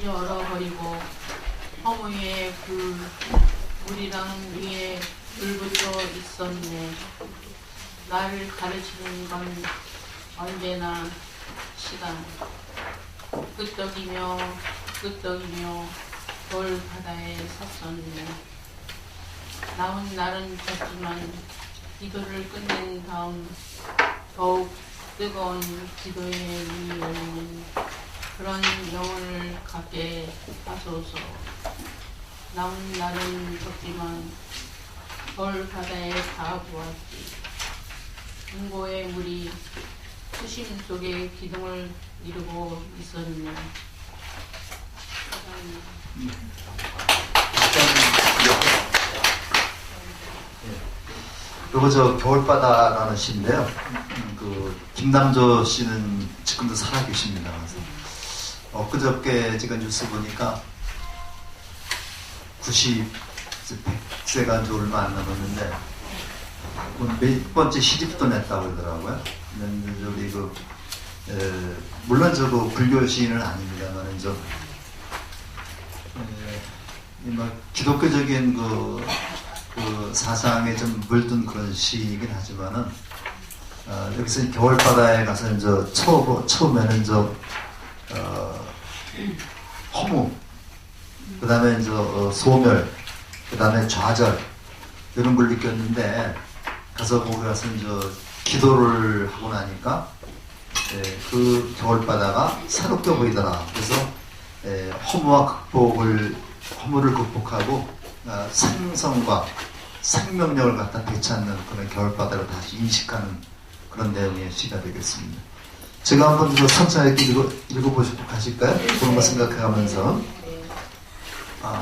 눈물져 얼어버리고 허무에 물이랑 위에 불붙어 있었네. 나를 가르치는 건 언제나 시간. 끄떡이며 돌 바다에 섰었네. 나온 날은 졌지만 기도를 끝낸 다음 더욱 뜨거운 기도의 문이 열리는 그런 영혼을 갖게 하소서. 나온 날은 졌지만 돌 바다에 다 보았지. 인고의 물이 수심 속에 기둥을 이루고 있었네. 요거 저 겨울바다라는 시인데요. 김남조 씨는 지금도 살아계십니다. 그래서 엊그저께 제가 뉴스 보니까 100세가 이제 얼마 안 남았는데 몇 번째 시집도 냈다고 그러더라고요. 우리 물론 저도 불교 시인은 아닙니다만 기독교적인 그 사상에 좀 물든 그런 시이긴 하지만은 여기서 겨울바다에 가서 이제 처음에는 허무, 그 다음에 이제 소멸, 그 다음에 좌절 이런 걸 느꼈는데 가서 거기 가서 이제 기도를 하고 나니까 그 겨울바다가 새롭게 보이더라. 그래서 허무를 극복하고 생성과 생명력을 갖다 되찾는 그런 겨울바다를 다시 인식하는 그런 내용의 시가 되겠습니다. 제가 한번 천천히 읽어보시고 가실까요? 그런 거 생각해가면서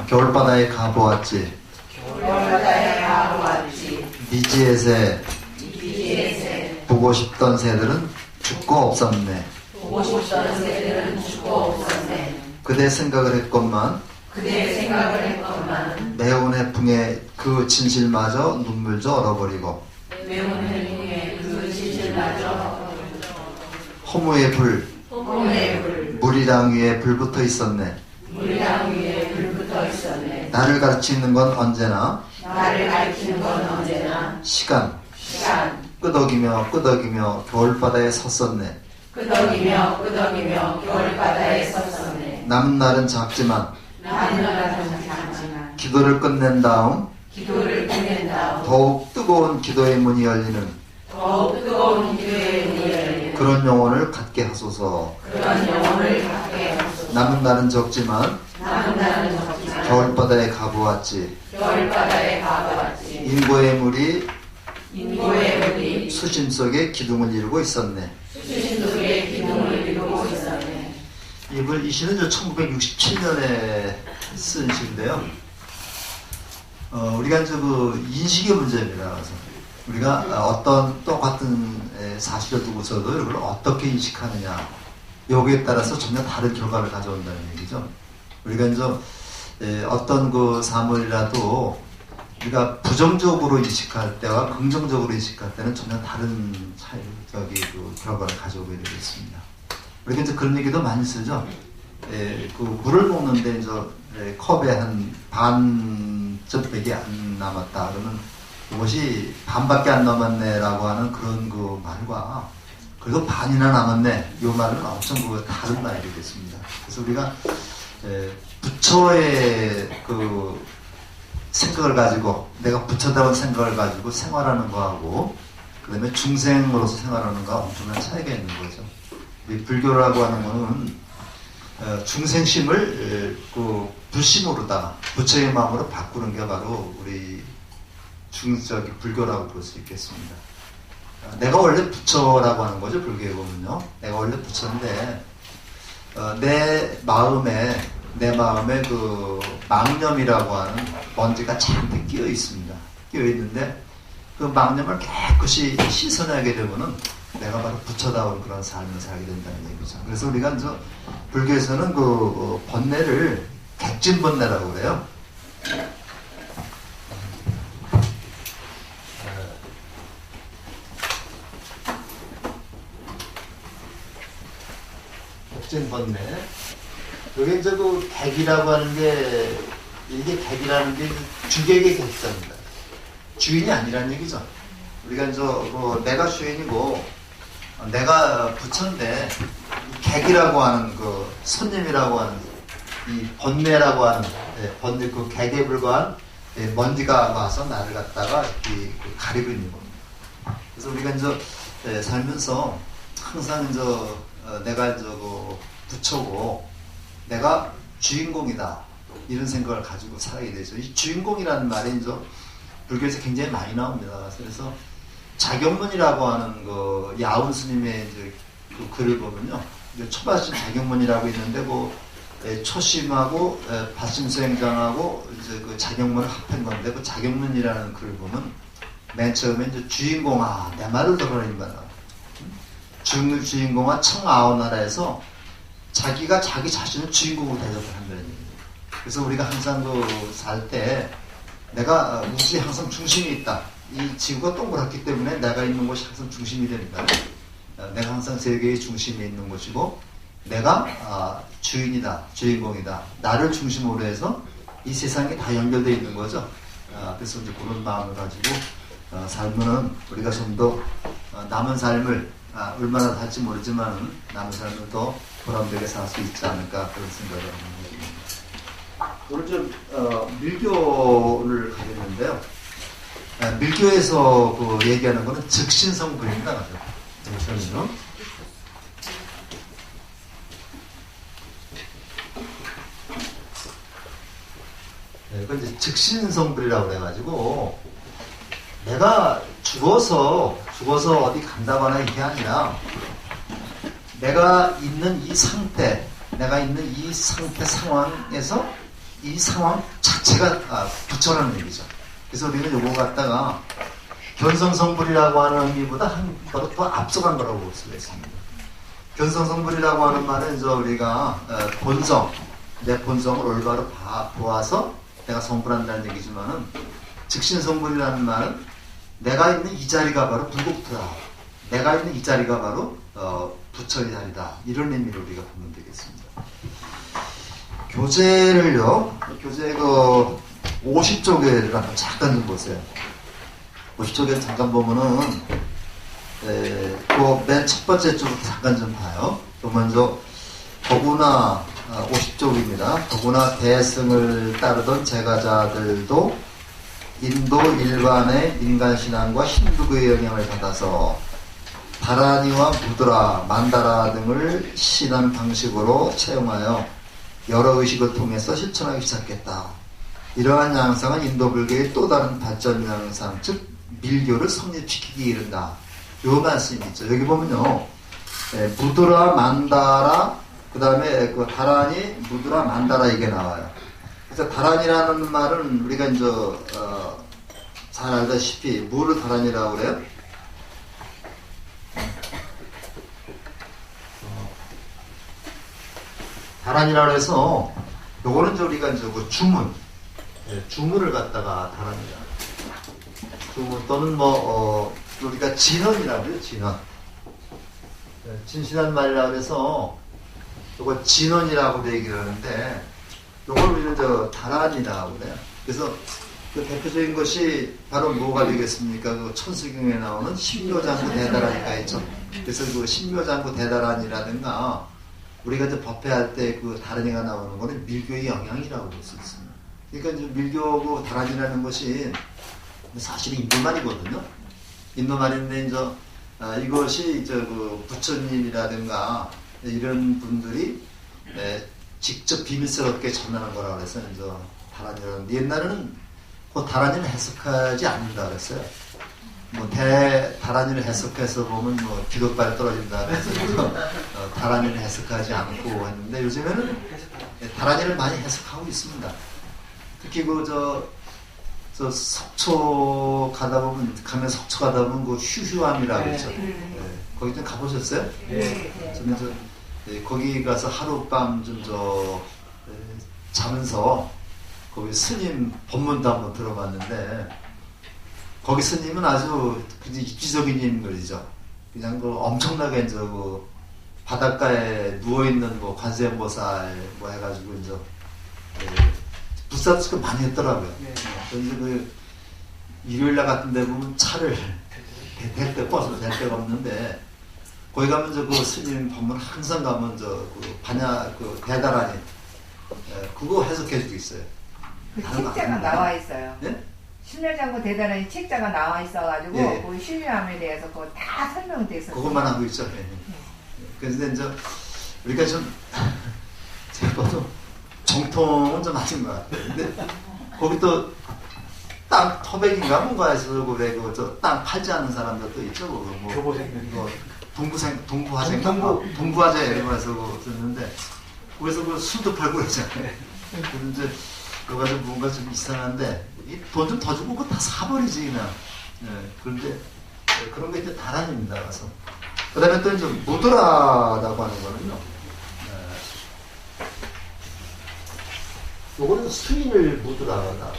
겨울바다에 가보았지. 미지의 보고 싶던 새들은 죽고 없었네. 그대 생각을 했건만 매운의 붕에 그 진실마저 눈물져 얼어버리고 허무의 불 물이랑 위에 불붙어 있었네. 나를 가르치는 건 언제나 시간 끄덕이며 겨울바다에 섰었네. 남은 날은 작지만 기도를 끝낸 다음 더욱 뜨거운 기도의 문이 열리는 그런 영혼을 갖게 하소서. 남은 날은 적지만 겨울바다에 가보았지. 인고의 물이 수심 속에 기둥을 이루고 있었네. 이 시는 1967년에 쓴 시인데요. 우리가 이제 인식의 문제입니다. 그래서 우리가 어떤 똑같은 사실을 두고서도 이걸 어떻게 인식하느냐, 여기에 따라서 전혀 다른 결과를 가져온다는 얘기죠. 우리가 이제 어떤 그 사물이라도 우리가 부정적으로 인식할 때와 긍정적으로 인식할 때는 전혀 다른 결과를 가져오게 되겠습니다. 우리가 이제 그런 얘기도 많이 쓰죠. 물을 먹는데 이제 컵에 한 반쯤밖에 안 남았다. 그러면 이것이 반밖에 안 남았네라고 하는 그런 그 말과 그래도 반이나 남았네, 이 말은 엄청 다른 말이 되겠습니다. 그래서 우리가 부처의 그 생각을 가지고, 내가 부처다운 생각을 가지고 생활하는 거하고 그 다음에 중생으로서 생활하는 거와 엄청난 차이가 있는 거죠. 우리 불교라고 하는 거는 중생심을 불심으로다가 부처의 마음으로 바꾸는 게 바로 우리 불교라고 볼 수 있겠습니다. 내가 원래 부처라고 하는 거죠. 불교에 보면요, 내가 원래 부처인데 내 마음에 그 망념이라고 하는 먼지가 잔뜩 끼어 있습니다. 끼어 있는데 그 망념을 깨끗이 씻어내게 되면은 내가 바로 부처다운 그런 삶을 살게 된다는 얘기죠. 그래서 우리가 이제 불교에서는 그 번뇌를 객진번뇌라고 그래요. 객진번뇌. 여기 이제 그 객이라고 하는 게, 이게 객이라는 게 주객의 객자입니다. 주인이 아니란 얘기죠. 우리가 이제 뭐 내가 주인이고 내가 부처인데 객이라고 하는 그 손님이라고 하는 이 번뇌라고 하는 번뇌 그 객에 불과한 먼지가 와서 나를 갖다가 이렇게 가리고 있는 겁니다. 그래서 우리가 이제 살면서 항상 이제 내가 이제 그 부처고 내가 주인공이다 이런 생각을 가지고 살아야 되죠. 이 주인공이라는 말이 이제 불교에서 굉장히 많이 나옵니다. 그래서 자경문이라고 하는 그 야운 스님의 이제 그 글을 보면요, 초바심 자경문이라고 있는데 그 초심하고 바심수행장하고 이제 그 자경문을 합한 건데 그 자경문이라는 글을 보면 맨 처음에 이제 주인공아 내 말을 들어라 이 말이야. 주인공아 청아오나라에서 자기가 자기 자신을 주인공으로 대접을 한다는 얘기예요. 그래서 우리가 항상 그 살 때 내가 우주에 항상 중심이 있다. 이 지구가 동그랗기 때문에 내가 있는 곳이 항상 중심이 되니까 내가 항상 세계의 중심에 있는 곳이고 내가 주인이다, 주인공이다. 나를 중심으로 해서 이 세상이 다 연결되어 있는 거죠. 그래서 이제 그런 마음을 가지고 살면은 우리가 좀 더 남은 삶을 얼마나 살지 모르지만 남은 삶을 더 보람되게 살 수 있지 않을까 그런 생각을 합니다. 오늘 좀 밀교를 가겠는데요. 밀교에서 그 얘기하는 거는 즉신성불입니다. 잠시만요. 이건 이제 즉신성불이라고 그래가지고 내가 죽어서 어디 간다거나 이게 아니라 내가 있는 이 상태 상황에서 이 상황 자체가 부처라는 얘기죠. 그래서 우리는 요거 갖다가 견성성불이라고 하는 의미보다 한 걸음 더 앞서간 거라고 볼 수가 있습니다. 견성성불이라고 하는 말은 이제 우리가 본성, 내 본성을 올바로 보아서 내가 성불한다는 얘기지만은 즉신성불이라는 말은 내가 있는 이 자리가 바로 불국토다. 내가 있는 이 자리가 바로 부처의 자리다. 이런 의미로 우리가 보면 되겠습니다. 교재를요, 교재 그 50쪽을 한번 잠깐 좀 보세요. 50쪽에 잠깐 보면은, 그 맨 첫 번째 쪽을 잠깐 좀 봐요. 또 먼저, 더구나, 50쪽입니다. 더구나 대승을 따르던 제가자들도 인도 일반의 인간신앙과 힌두교의 영향을 받아서 다라니와 무드라, 만다라 등을 신앙 방식으로 채용하여 여러 의식을 통해서 실천하기 시작했다. 이러한 양상은 인도 불교의 또 다른 발전 양상, 즉 밀교를 성립시키기 이른다. 요 말씀이 있죠. 여기 보면요, 무드라, 만다라, 그 다음에 그 다라니, 무드라, 만다라 이게 나와요. 그래서 다란이라는 말은 우리가 이제 잘 알다시피 뭐를 다란이라고 그래요? 다란이라고 해서 요거는 이제 우리가 이제 그 주문, 주문을 갖다가 다란이라. 주문 또는 뭐 우리가 진언이라고 해요. 진언. 진실한 말이라고 해서 요거 진언이라고도 얘기를 하는데. 요걸 우리는 다란이라고 그래요. 그래서 그 대표적인 것이 바로 뭐가 되겠습니까? 그 천수경에 나오는 신묘장구 대다란이가 있죠. 그래서 그 신묘장구 대다란이라든가 우리가 이제 법회할 때 그 다란이가 나오는 거는 밀교의 영향이라고 볼 수 있습니다. 그러니까 이제 밀교 그 다란이라는 것이 사실은 인도말이거든요. 인도말인데 이제 이것이 이제 그 부처님이라든가 이런 분들이 직접 비밀스럽게 전하는 거라고 해서 이제 다란이라는데 옛날에는 그 다란이를 해석하지 않는다 그랬어요. 뭐 다란이를 해석해서 보면 뭐 기독발 떨어진다 그래서 다란이를 해석하지 않고 했는데 요즘에는 다란이를 많이 해석하고 있습니다. 특히 그 저 속초 가다 보면 그 휴휴함이라고 그러죠. 거기 좀 가보셨어요? 네. 저는 거기 가서 하룻밤 좀 자면서 거기 스님 법문도 한번 들어봤는데 거기 스님은 아주 굉장히 입지적인 인물이죠. 그냥 그 엄청나게 바닷가에 누워있는 뭐 관세음보살 뭐 해가지고 이제 불사도 많이 했더라고요. 그래서 그 일요일날 같은 데 보면 차를 댈 때 버스로 댈 데가 없는데 거기 가면 그 스님 법문 항상 가면 그 반야 그 대다라니 그거 해석해 주고 있어요. 그 책자가 나와 있어요. 예? 신멸장구 대단한 책자가 나와 있어가지고 예. 그 신유함에 대해서 그거 다 설명돼 있어요. 그것만 하고 있죠. 예. 그런데 이제 우리가 좀 제가 봐도 정통은 좀 맞은 것 같아요. 근데 거기 또 땅 터백인가 뭔가 해서 그래 그땅 팔지 않는 사람들도 있죠. 뭐 교보생들이 동부화재 이런 거 해서 듣는데 거기서 그 술도 팔고 그러잖아요. 그런데 그거 가지고 뭔가 좀 이상한데 돈 좀 더 주고 그거 다 사버리지 그냥. 그런데 그런 게 이제 다란입니다. 가서 그 다음에 또 이제 무드라라고 하는 거는요. 요거는 수인을 무드라다.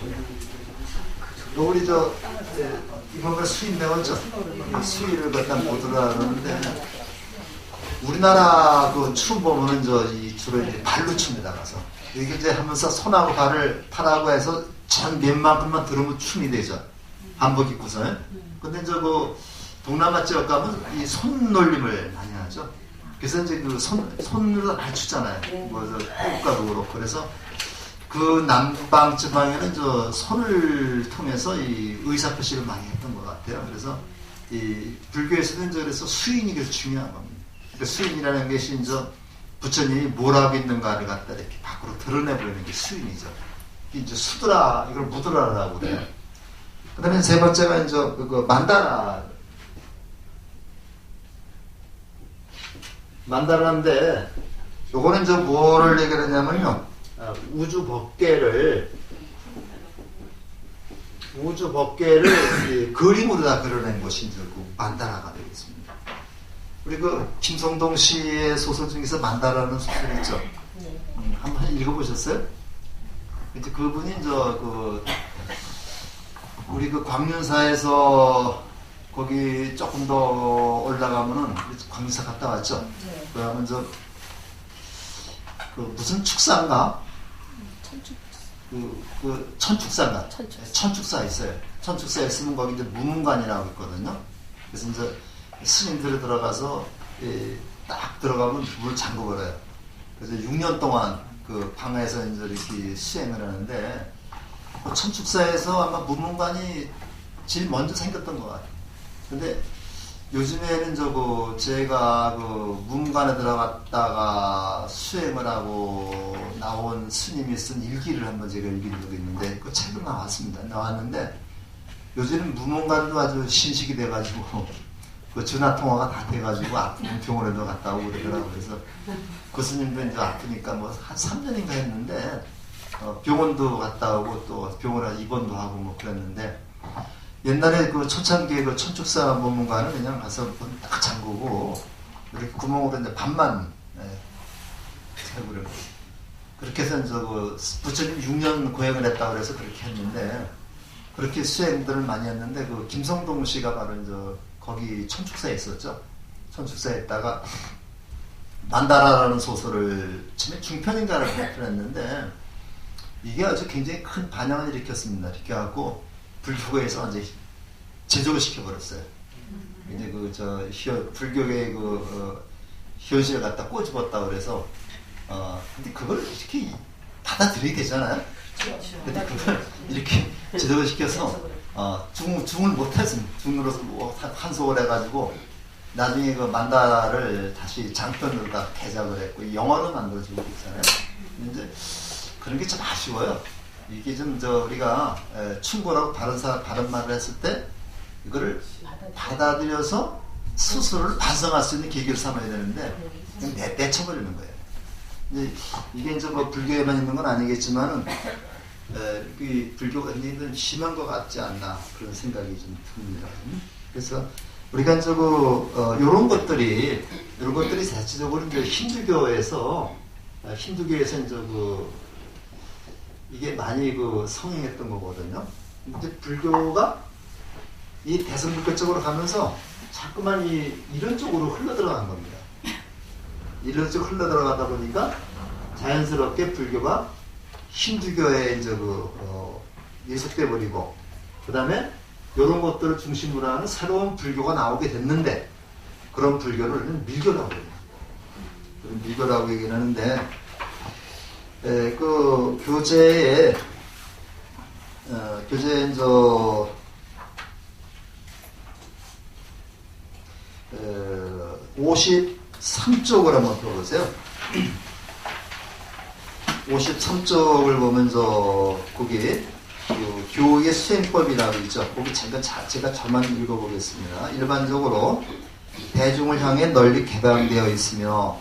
요거는 이번에 수인 배웠죠. 수인을 갖다 무드라 그러는데 우리나라 그 춤 보면은 주로 이제 발로 춥니다. 가서 이게 이제 하면서 손하고 발을 팔하고 해서 전 몇만큼만 들으면 춤이 되죠. 한복 입고서. 근데 그 동남아 지역 가면 이 손놀림을 많이 하죠. 그래서 이제 그 손으로 많이 추잖아요. 태국가도 그렇고. 그래서 그 남방 지방에는 손을 통해서 이 의사 표시를 많이 했던 것 같아요. 그래서 이 불교에서는 그래서 수인이 그래서 중요한 겁니다. 그러니까 수인이라는 것이 부처님이 뭘 하고 있는가를 갖다 이렇게 밖으로 드러내버리는 게 수인이죠. 이제 수드라, 이걸 무드라라고 그래요. 그 다음에 세 번째가 이제 그 만다라인데, 요거는 이제 뭐를 얘기하냐면요. 우주 법계를 그림으로 다 그려낸 것이 이제 그 만다라가 되겠습니다. 우리 그 김성동 씨의 소설 중에서 만다라는 소설 있죠. 한번 읽어보셨어요? 이제 그분이 이제 우리 그 광륜사에서 거기 조금 더 올라가면은 광륜사 갔다 왔죠. 그러면 그 무슨 축사인가? 그 천축사인가? 천축사 있어요. 천축사에 있으면 거기 이제 무문관이라고 있거든요. 그래서 이제 스님들이 들어가서 딱 들어가면 문을 잠궈버려요. 그래서 6년 동안 그 방에서 이제 이렇게 수행을 하는데 천축사에서 아마 무문관이 제일 먼저 생겼던 것 같아요. 근데 요즘에는 제가 그 무문관에 들어갔다가 수행을 하고 나온 스님이 쓴 일기를 한번 제가 읽은 적이 있는데 그 책으로 나왔는데 요즘은 무문관도 아주 신식이 돼가지고 그 전화통화가 다 돼가지고 아프면 병원에도 갔다 오고 그러더라고요. 그래서 그 스님도 이제 아프니까 뭐 한 3년인가 했는데 병원도 갔다 오고 또 병원에 입원도 하고 뭐 그랬는데 옛날에 그 초창기에 그 천축사 법문관은 그냥 가서 딱 잠그고 이렇게 구멍으로 이제 반만 세우려고 그렇게 해서 이제 그 부처님 6년 고행을 했다고 그래서 그렇게 했는데 그렇게 수행들을 많이 했는데 그 김성동 씨가 바로 이제 거기 천축사에 있었죠. 천축사에 있다가 만다라라는 소설을 처음에 중편인가를 발표했는데 이게 아주 굉장히 큰 반향을 일으켰습니다. 이렇게 하고 불교에서 이제 제조를 시켜버렸어요. 이제 불교의 현실을 갖다 꼬집었다 그래서 근데 그걸 이렇게 받아들이게 되잖아요. 근데 그걸 이렇게 제조를 시켜서 중을 못했습니다. 중으로서 한속을 해가지고 나중에 그 만다를 다시 장편으로 다 개작을 했고 영어로 만들어지고 있잖아요. 근데 그런 게 좀 아쉬워요. 이게 좀 우리가 충고라고 바른 말을 했을 때 이거를 받아들여서 스스로를 반성할 수 있는 계기를 삼아야 되는데 그냥 내쳐버리는 거예요. 이게 이제 뭐 불교에만 있는 건 아니겠지만은 불교가 굉장히 심한 것 같지 않나 그런 생각이 좀 듭니다. 그래서 우리가 이제 이런 것들이 대체적으로 이제 힌두교에서 이제 이게 많이 성행했던 거거든요. 근데 불교가 이 대승불교 쪽으로 가면서 자꾸만 이런 쪽으로 흘러 들어간 겁니다. 일로 쭉 흘러 들어가다 보니까 자연스럽게 불교가 힌두교에 이제 예속돼 버리고, 그 다음에 이런 것들을 중심으로 하는 새로운 불교가 나오게 됐는데, 그런 불교를 우리는 밀교라고 해요. 밀교라고 얘기를 하는데, 그 교재에 이제 53쪽을 한번 펴보세요. 53쪽을 보면서 거기 그 교의 수행법이라고 있죠. 거기 제가 저만 읽어보겠습니다. 일반적으로 대중을 향해 널리 개방되어 있으며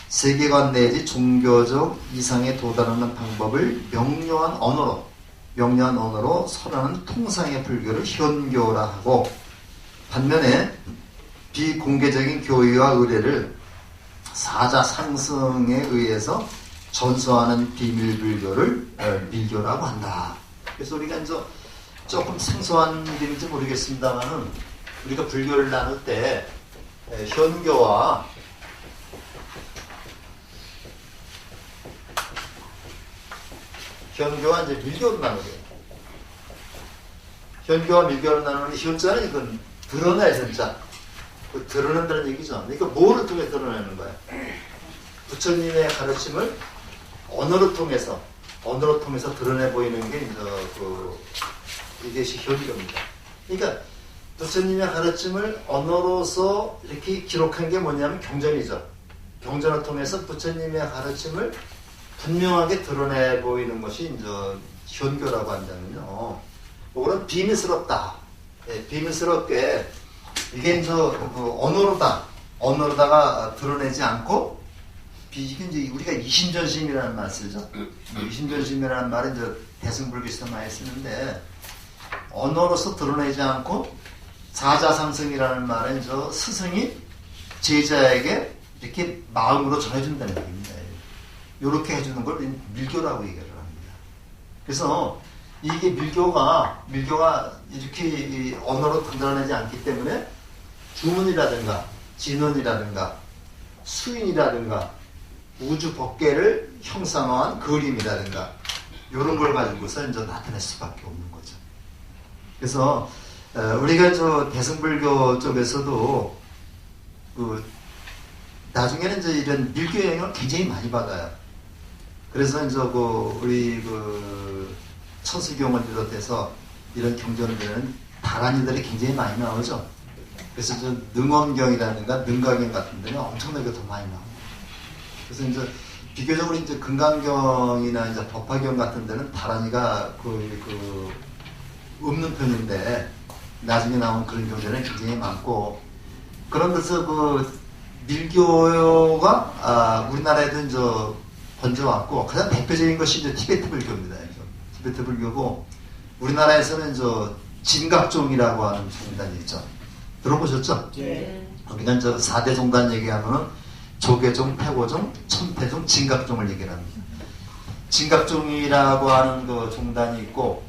세계관 내지 종교적 이상에 도달하는 방법을 명료한 언어로 설하는 통상의 불교를 현교라 하고, 반면에 비공개적인 교의와 의례를 사자 상승에 의해서 전수하는 비밀 불교를 밀교라고 한다. 그래서 우리가 이제 조금 생소한 일인지 모르겠습니다만은, 우리가 불교를 나눌 때 현교와 이제 밀교로 나누게. 현교와 밀교로 나누는 현자는 이건 드러낼 현자. 그 드러낸다는 얘기죠. 그러니까 뭐를 통해 드러내는 거야? 부처님의 가르침을 언어로 통해서 드러내 보이는 게 이제 이것이 현교입니다. 그러니까 부처님의 가르침을 언어로서 이렇게 기록한 게 뭐냐면 경전이죠. 경전을 통해서 부처님의 가르침을 분명하게 드러내 보이는 것이 이제 현교라고 한다면요. 그거는 비밀스럽다. 비밀스럽게 이게 이제 언어로다가 드러내지 않고, 이게 이제 우리가 이심전심이라는 말 쓰죠. 이심전심이라는 말은 이제 대승불교에서 많이 쓰는데, 언어로서 드러내지 않고 사자상승이라는 말은 저 스승이 제자에게 이렇게 마음으로 전해준다는 얘기입니다. 이렇게 해주는 걸 밀교라고 얘기를 합니다. 그래서 이게 밀교가 이렇게 언어로 드러내지 않기 때문에 주문이라든가 진언이라든가 수인이라든가 우주 법계를 형상화한 그림이라든가 이런 걸 가지고서 이제 나타낼 수밖에 없는 거죠. 그래서 우리가 저 대승불교 쪽에서도 나중에는 이제 이런 밀교 영향을 굉장히 많이 받아요. 그래서 이제 우리 천수경을 비롯해서 이런 경전들은 다란이들이 굉장히 많이 나오죠. 그래서 저 능엄경이라든가 능가경 같은 데는 엄청나게 더 많이 나옵니다. 그래서 이제 비교적으로 이제 금강경이나 이제 법화경 같은 데는 다란이가 없는 편인데, 나중에 나온 그런 경전은 굉장히 많고, 그런 데서 밀교가 우리나라에도 이제 번져왔고, 가장 대표적인 것이 이제 티베트 불교입니다. 티베트 불교고, 우리나라에서는 이제 진각종이라고 하는 종단이 있죠. 들어보셨죠? 네. 거기는 저 4대 종단 얘기하면은 조계종, 패고종, 천패종, 진각종을 얘기를 합니다. 진각종이라고 하는 그 종단이 있고,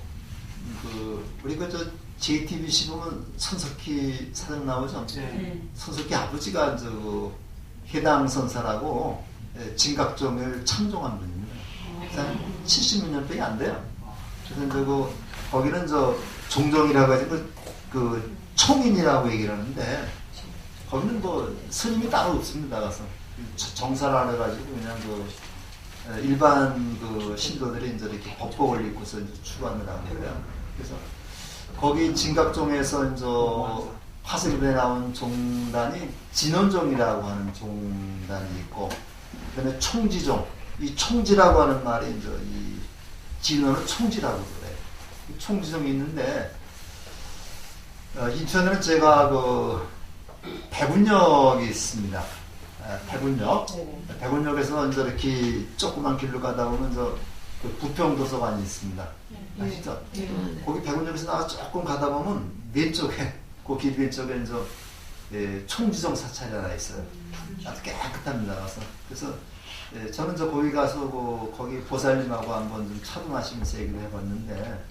우리가 저 JTBC 보면 손석희 사장 나오죠? 네. 손석희 아버지가 해당 선사라고 진각종을 창종한 분입니다. 한 70몇 년밖에 안 돼요. 그래서 이제 거기는 종종이라고 해서 총인이라고 얘기를 하는데, 거기는 스님이 따로 없습니다. 가서 정사를 안 해가지고 그냥 일반 신도들이 이제 이렇게 법복을 입고서 이제 출관을 하는 거예요. 그래서 거기 진각종에서 이제 화석에 나온 종단이 진원종이라고 하는 종단이 있고, 그다음에 총지종, 이 총지라고 하는 말이 이제 이 진원은 총지라고 그래요. 총지종이 있는데, 인천에는 제가 대군역이 있습니다. 대군역에서 이제 이렇게 조그만 길로 가다 보면 부평도서관이 있습니다. 아시죠? 거기 대군역에서 나가 조금 가다 보면 왼쪽에, 그 길 왼쪽에 이제 총지종 사찰이 하나 있어요. 아주 깨끗합니다. 그래서 저는 거기 가서 거기 보살님하고 한번 좀 차도 마시면서 얘기를 해봤는데,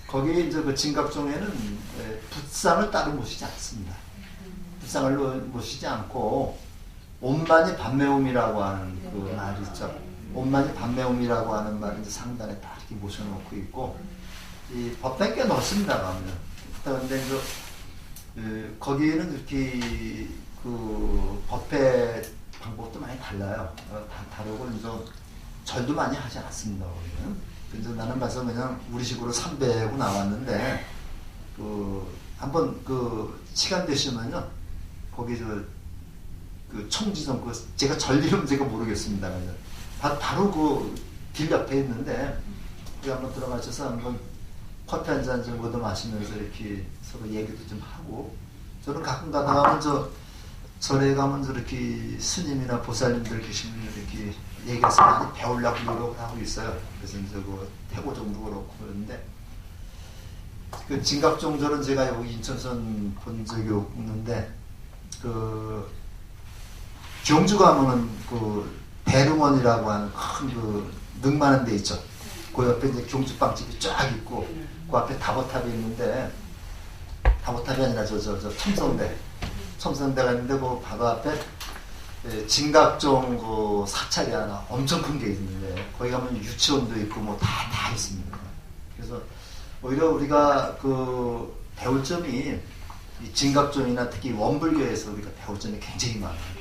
거기 이제 진각종에는 붓상을 따로 모시지 않습니다. 붓상을 모시지 않고 온만이 반매움이라고 하는 그 말이 있죠. 온만이 반매움이라고 하는 말을 이제 상단에 다 이렇게 모셔놓고 있고, 이 법당이 꽤 넓습니다, 가면. 그런데 이제, 거기는 이렇게 그 법회 방법도 많이 달라요. 다 다르고, 이제 절도 많이 하지 않습니다, 거기는. 그래서 나는 가서 그냥 우리식으로 삼배하고 나왔는데, 한번 시간 되시면요, 거기 총지점, 제가 절 이름 제가 모르겠습니다. 바로 길 옆에 있는데, 거기 한번 들어가셔서 한번 커피 한 잔 정도 마시면서 이렇게 서로 얘기도 좀 하고, 저는 가끔 가다가 절에 가면 저렇게 스님이나 보살님들 계시면 이렇게 얘기해서 많이 배우려고 노력을 하고 있어요. 그래서 이제 태고종도 그렇고 그러는데, 진각종절은 제가 여기 인천선 본 적이 없는데, 경주 가면은 대릉원이라고 하는 큰 능만한 데 있죠. 그 옆에 이제 경주빵집이 쫙 있고, 그 앞에 다보탑이 있는데, 다보탑이 아니라 첨성대가 있는데, 그 바로 앞에 진각종 사찰이 하나 엄청 큰 게 있는데, 거기 가면 유치원도 있고 다 있습니다. 그래서 오히려 우리가 배울 점이 이 진각종이나 특히 원불교에서 우리가 배울 점이 굉장히 많아요.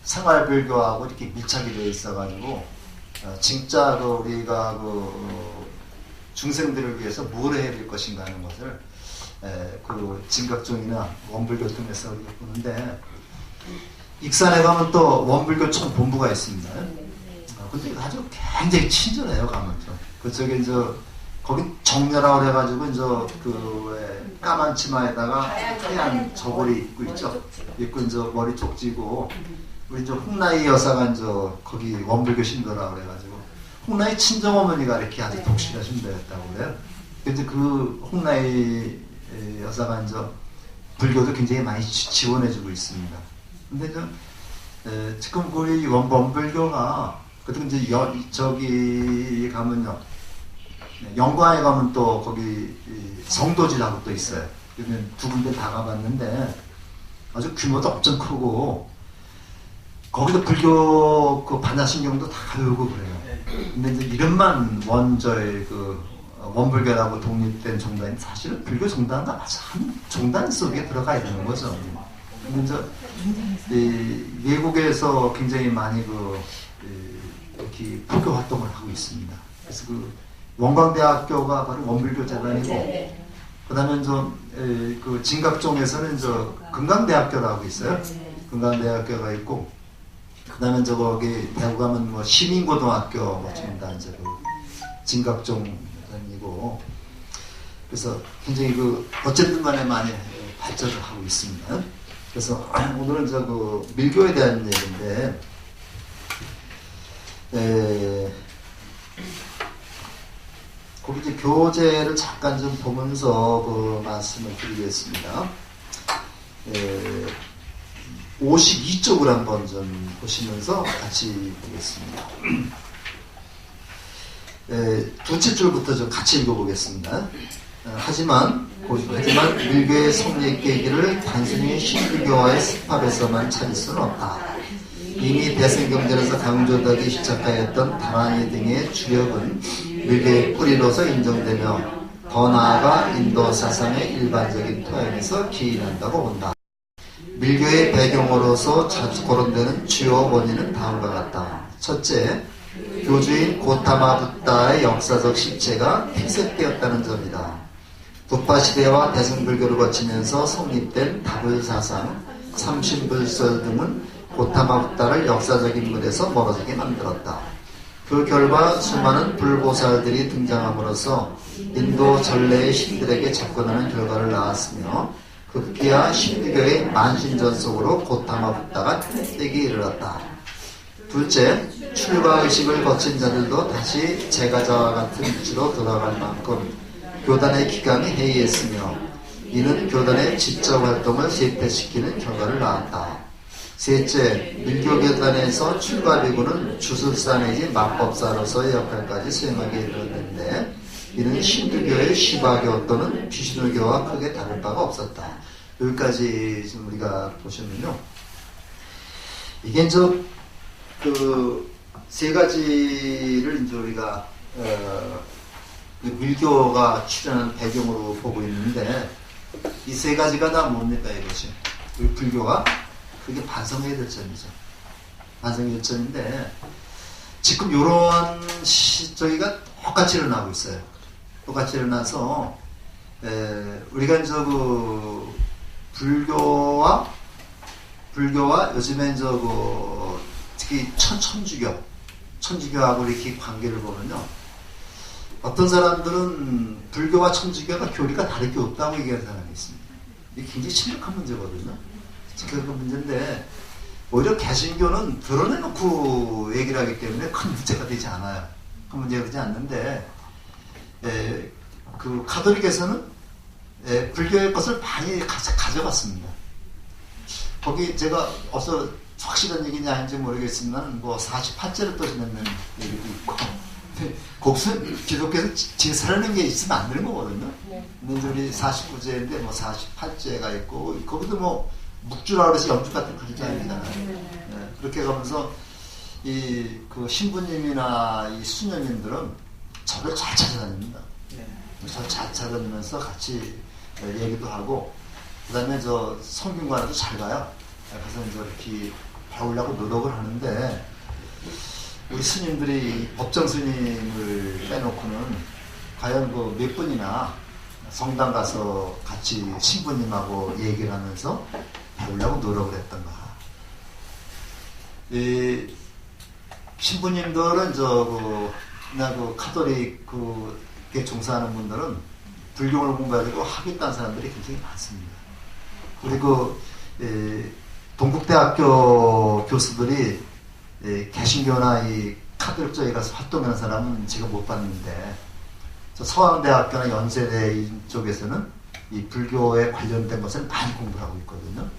생활불교하고 이렇게 밀착이 되어 있어가지고, 진짜 우리가 중생들을 위해서 뭘 해야 될 것인가 하는 것을 진각종이나 원불교 통해서 우리가 보는데, 익산에 가면 또 원불교 총본부가 있습니다. 근데 아주 굉장히 친절해요, 가면. 그쪽에 거기 정녀라고 그래가지고, 왜 까만 치마에다가 하얀 저고리 입고 있죠. 입고 머리 쪽지고, 우리 홍나이 여사가 거기 원불교 신도라고 그래가지고, 홍나이 친정어머니가 이렇게 아주 독실하신 분이었다고 그래요. 근데 홍나이 여사가 불교도 굉장히 많이 지원해주고 있습니다. 근데 지금 우리 원불교가, 그리고 저기 가면요, 영광에 가면 또 거기 성도지라고 또 있어요. 그러면 두 군데 다 가봤는데 아주 규모도 엄청 크고, 거기도 불교 반야신경도 다 배우고 그래요. 근데 이제 이름만 원저의 원불교라고 독립된 종단이 사실은 불교 종단과 아주 한 종단 속에 들어가 있는 거죠. 근데 외국에서 굉장히 많이 이렇게 불교 활동을 하고 있습니다. 그래서 원광대학교가 바로 원불교 재단이고, 그 다음에 진각종에서는 금강대학교라고 있어요. 금강대학교가 있고, 그 다음에 거기 대구 가면 시민고등학교 지금 다 진각종이고, 그래서 굉장히 어쨌든 간에 많이 발전을 하고 있습니다. 그래서 오늘은 밀교에 대한 얘기인데, 거기 이제 교재를 잠깐 좀 보면서 말씀을 드리겠습니다. 52쪽을 한번 좀 보시면서 같이 보겠습니다. 두째 줄부터 좀 같이 읽어보겠습니다. 하지만 밀교의 성립 계기를 단순히 신불교와의 습합에서만 찾을 수는 없다. 이미 대승경전에서 강조되기 시작하였던 다라니 등의 주력은 밀교의 뿌리로서 인정되며, 더 나아가 인도 사상의 일반적인 토양에서 기인한다고 본다. 밀교의 배경으로서 자주 거론되는 주요 원인은 다음과 같다. 첫째, 교주인 고타마 붓다의 역사적 실체가 퇴색되었다는 점이다. 부파 시대와 대승불교를 거치면서 성립된 다불사상, 삼신불설 등은 고타마 붓다를 역사적 인물에서 멀어지게 만들었다. 그 결과 수많은 불보살들이 등장함으로써 인도 전래의 신들에게 접근하는 결과를 낳았으며, 급기야 신비교의 만신전속으로 고타마 붓다가 퇴색되기 이르렀다. 둘째, 출가의식을 거친 자들도 다시 제가자와 같은 위치로 돌아갈 만큼 교단의 기강이 해이했으며, 이는 교단의 지적 활동을 쇠퇴시키는 결과를 낳았다. 셋째, 밀교교단에서 출가비구는 주술사 내지 마법사로서의 역할까지 수행하게 이르렀는데, 이는 신두교의 시바교 또는 비슈누교와 크게 다를 바가 없었다. 여기까지 지금 우리가 보시면요, 이게 그 세 가지를 이제 우리가 그 밀교가 출현한 배경으로 보고 있는데 이 세 가지가 다 뭡니까 이것이? 우리 불교가 그게 반성해야 될 점이죠. 반성해야 될 점인데 지금 이런 저희가 똑같이 일어나고 있어요. 똑같이 일어나서 우리가 이제 그 불교와 요즘에 특히 천주교하고 이렇게 관계를 보면요. 어떤 사람들은 불교와 천주교가 교리가 다를 게 없다고 얘기하는 사람이 있습니다. 이게 굉장히 심각한 문제거든요. 심각한 문제인데 오히려 개신교는 드러내놓고 얘기를 하기 때문에 큰 문제가 되지 않아요. 큰 문제가 되지 않는데 그 카톨릭에서는 불교의 것을 많이 가져갔습니다. 거기 제가 어서 확실한 얘기냐 아닌지 모르겠지만 뭐 48제를 또 지내는 얘기도 있고 기독교에서 제사라는 게 있으면 안 되는 거거든요. 근데 우리 49제인데 뭐 48제가 있고 거기도 뭐 묵주라 그래서 염주 같은 거 그러지 않잖아요. 그렇게 가면서 그 신부님이나 이 수녀님들은 저를 잘 찾아다닙니다. 저를 잘 찾아다니면서 같이 얘기도 하고 그다음에 저 성균관에도 잘 가요. 그래서 이제 이렇게 배우려고 노력을 하는데 우리 스님들이 법정 스님을 빼놓고는 과연 그 몇 분이나 성당 가서 같이 신부님하고 얘기를 하면서 배우려고 노력을 했던가. 이 신부님들은 그 카톨릭 그게 종사하는 분들은 불교를 공부하려고 하겠다는 사람들이 굉장히 많습니다. 그리고 동국대학교 교수들이 개신교나 이 카톨릭 쪽에 가서 활동하는 사람은 제가 못 봤는데 저 서강대학교나 연세대 이쪽에서는 이 불교에 관련된 것을 많이 공부를 하고 있거든요.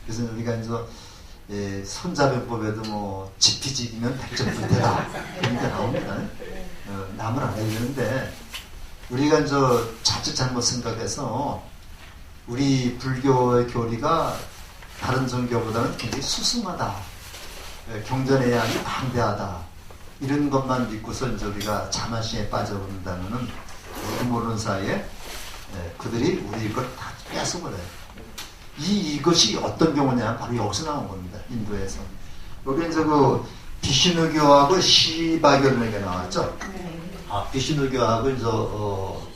그래서 우리가 이제 손자병법에도 뭐 지피지기면 백전불태다 이런 게 나옵니다. 남을 안 해야 되는데 우리가 이제 자칫 잘못 생각해서 우리 불교의 교리가 다른 종교보다는 굉장히 수승하다. 경전해양이 방대하다. 이런 것만 믿고서 이제 우리가 자만심에 빠져버린다면은 우리 모르는 사이에 그들이 우리 걸 다 뺏어버려요. 이것이 어떤 경우냐 바로 여기서 나온 겁니다. 인도에서. 여기 이제 그 비슈누교하고 시바교라는 얘기가 나왔죠. 비슈누교하고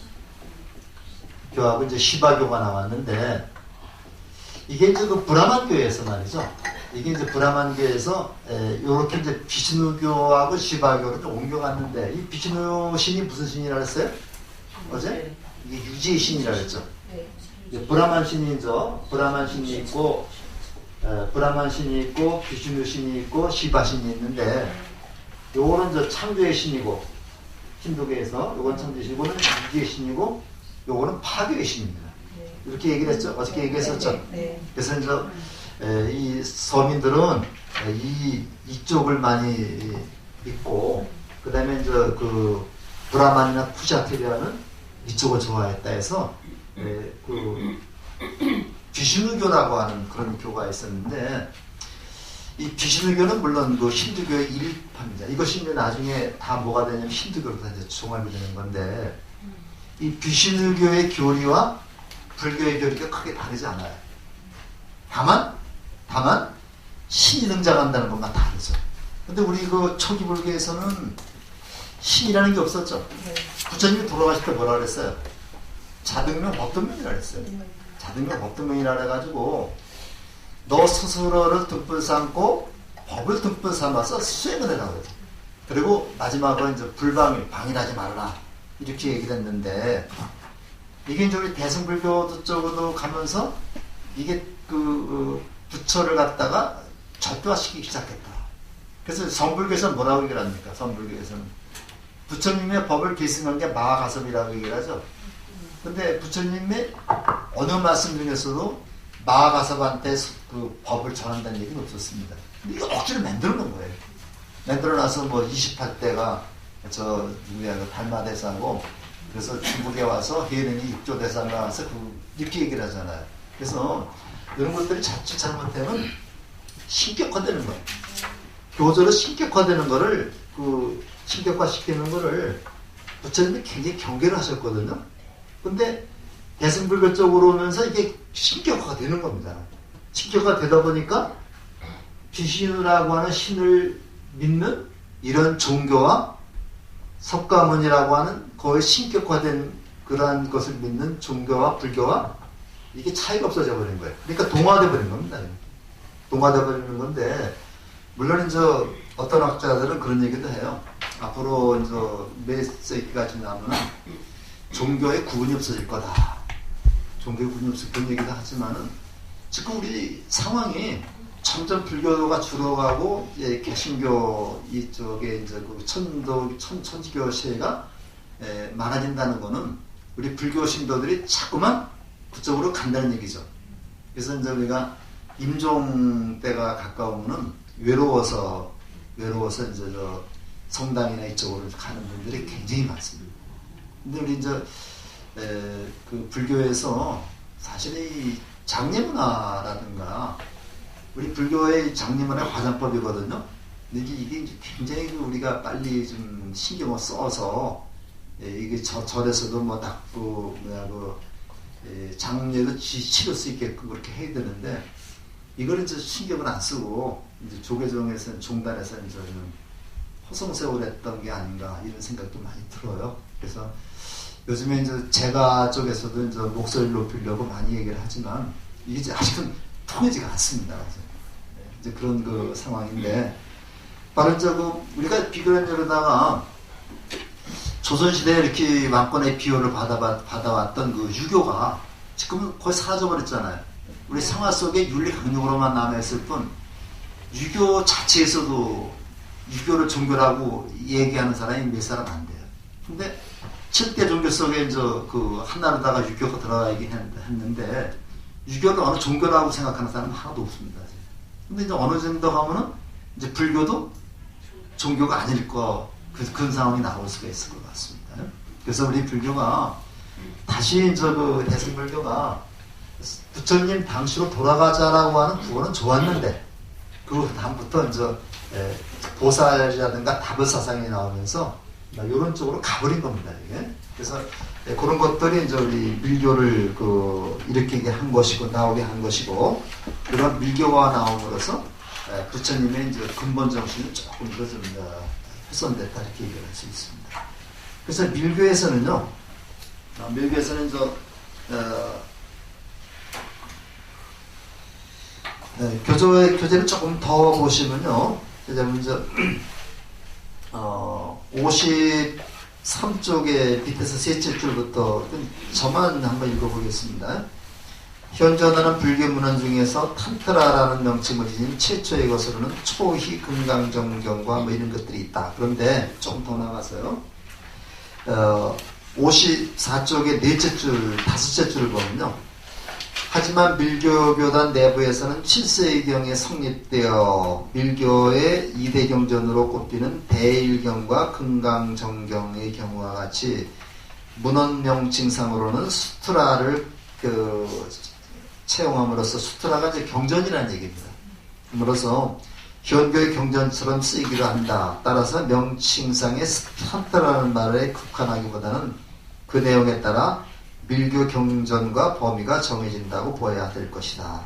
교하고 이제 시바교가 나왔는데 이게 이제 그 브라만교에서 말이죠. 이게 이제 브라만교에서 요렇게 이제 비슈누교하고 시바교를 좀 옮겨갔는데 이 비슈누 신이 무슨 신이라 했어요? 어제? 이게 유지의 신이라 그랬죠. 브라만 신이죠. 브라만 신이 있고 브라만 신이 있고 비슈누 신이 있고 시바 신이 있는데 요거는 저 창조의 신이고 힌두교에서 요건 창조의 신이고 요거는 유지의 신이고 요거는 파괴의 신입니다. 이렇게 얘기를 했죠. 어저께 얘기했었죠. 그래서 이제 이 서민들은 이쪽을 많이 믿고 그 다음에 이제 그 브라만이나 푸자테리아는 이쪽을 좋아했다 해서 그 비슈누교라고 하는 그런 교가 있었는데 이 비슈누교는 물론 그 힌두교의 일파입니다. 이것이 이제 나중에 다 뭐가 되냐면 힌두교로 다 이제 종합이 되는 건데 이 비슈누교의 교리와 불교의 교리가 크게 다르지 않아요. 다만 신이 등장한다는 것만 다르죠. 근데 우리 그 초기 불교에서는 신이라는 게 없었죠. 부처님이 돌아가실 때 뭐라 그랬어요? 자등명 법등명이라 그랬어요. 자등명 법등명이라 그래가지고 너 스스로를 등불 삼고 법을 등불 삼아서 수행을 해라 그래요. 그리고 마지막으로 이제 방일하지 말라 이렇게 얘기를 했는데 이게 이제 우리 대승불교 쪽으로 가면서 이게 그 부처를 갖다가 절도화시키기 시작했다. 그래서 성불교에서는 뭐라고 얘기를 합니까? 성불교에서는 부처님의 법을 계승한 게 마하가섭이라고 얘기를 하죠. 근데 부처님의 어느 말씀 중에서도 마하가섭한테 그 법을 전한다는 얘기는 없었습니다. 근데 이거 억지로 만들어 놓은 거예요. 만들어 놔서 뭐 28대가 저 누구야 그 달마대사하고 그래서 중국에 와서 해능이 육조대사가 와서 이렇게 얘기를 하잖아요. 그래서 이런 것들이 자칫 잘못되면 신격화되는 거예요. 교조로 신격화되는 거를 그 신격화시키는 거를 부처님이 굉장히 경계를 하셨거든요. 근데 대승불교 쪽으로 오면서 이게 신격화가 되는 겁니다. 신격화가 되다 보니까 비신이라고 하는 신을 믿는 이런 종교와 석가모니라고 하는 거의 신격화된 그러한 것을 믿는 종교와 불교와 이게 차이가 없어져 버린 거예요. 그러니까 동화돼 버린 겁니다. 동화돼 버리는 건데, 물론 이제 어떤 학자들은 그런 얘기도 해요. 앞으로 이제 몇 세기가 지나면 종교의 구분이 없어질 거다. 종교의 구분이 없을 그런 얘기도 하지만은 지금 우리 상황이 점점 불교가 줄어가고 이제 개신교 이쪽에 이제 그 천지교 시대가 많아진다는 거는 우리 불교 신도들이 자꾸만 그쪽으로 간다는 얘기죠. 그래서 이제 우리가 임종 때가 가까우면은 외로워서 이제 저 성당이나 이쪽으로 가는 분들이 굉장히 많습니다. 근데 우리 이제 그 불교에서 사실 이 장례문화라든가 우리 불교의 장례문화 화장법이거든요. 근데 이게 이제 굉장히 우리가 빨리 좀 신경을 써서 이게 절에서도 뭐 닦고 장례도 치를 수 있게끔 그렇게 해야 되는데 이거는 이제 신경을 안 쓰고 이제 조계종에서는 종단에서 이제 허송세월 했던 게 아닌가 이런 생각도 많이 들어요. 그래서 요즘에 이제 제가 쪽에서도 이제 목소리를 높이려고 많이 얘기를 하지만 이게 이제 아직은 통하지가 않습니다. 이제 그런 그 상황인데 바로 이제 그 우리가 비교를 이러다가 조선시대에 이렇게 왕권의 비호를 받아왔던 그 유교가 지금은 거의 사라져버렸잖아요. 우리 생활 속에 윤리 강령으로만 남아있을 뿐 유교 자체에서도 유교를 종교라고 얘기하는 사람이 몇 사람 안 돼요. 근데 7대 종교 속에 이제 그 한나라다가 유교가 들어가긴 했는데 유교를 어느 종교라고 생각하는 사람은 하나도 없습니다. 근데 이제 어느 정도 하면은 이제 불교도 종교가 아닐 그런 상황이 나올 수가 있을 것 같습니다. 그래서 우리 불교가 다시 이제 그 대승불교가 부처님 당시로 돌아가자라고 하는 구호는 좋았는데 그 다음부터 이제 보살이라든가 다불 사상이 나오면서 이런 쪽으로 가버린 겁니다. 이게. 그래서 그런 것들이 이제 우리 밀교를 일으키게 한 것이고 나오게 한 것이고 그런 밀교가 나옴으로써 부처님의 이제 근본 정신이 조금 더 좀 훼손됐다 이렇게 얘기할 수 있습니다. 그래서 밀교에서는요, 밀교에서는 교재를 조금 더 보시면요, 이제 53쪽의 밑에서 셋째 줄부터 저만 한번 읽어보겠습니다. 현존하는 불교 문헌 중에서 탄트라라는 명칭을 지닌 최초의 것으로는 초희 금강정경과 뭐 이런 것들이 있다. 그런데 조금 더 나가서요. 54쪽의 넷째 줄, 다섯째 줄을 보면요. 하지만 밀교교단 내부에서는 7세기경에 성립되어 밀교의 2대 경전으로 꼽히는 대일경과 금강정경의 경우와 같이 문헌 명칭상으로는 수트라를 채용함으로써 수트라가 이제 경전이라는 얘기입니다. 그러므로서 현교의 경전처럼 쓰이기도 한다. 따라서 명칭상의 탄트라는 말에 국한하기보다는 그 내용에 따라 밀교 경전과 범위가 정해진다고 보아야 될 것이다.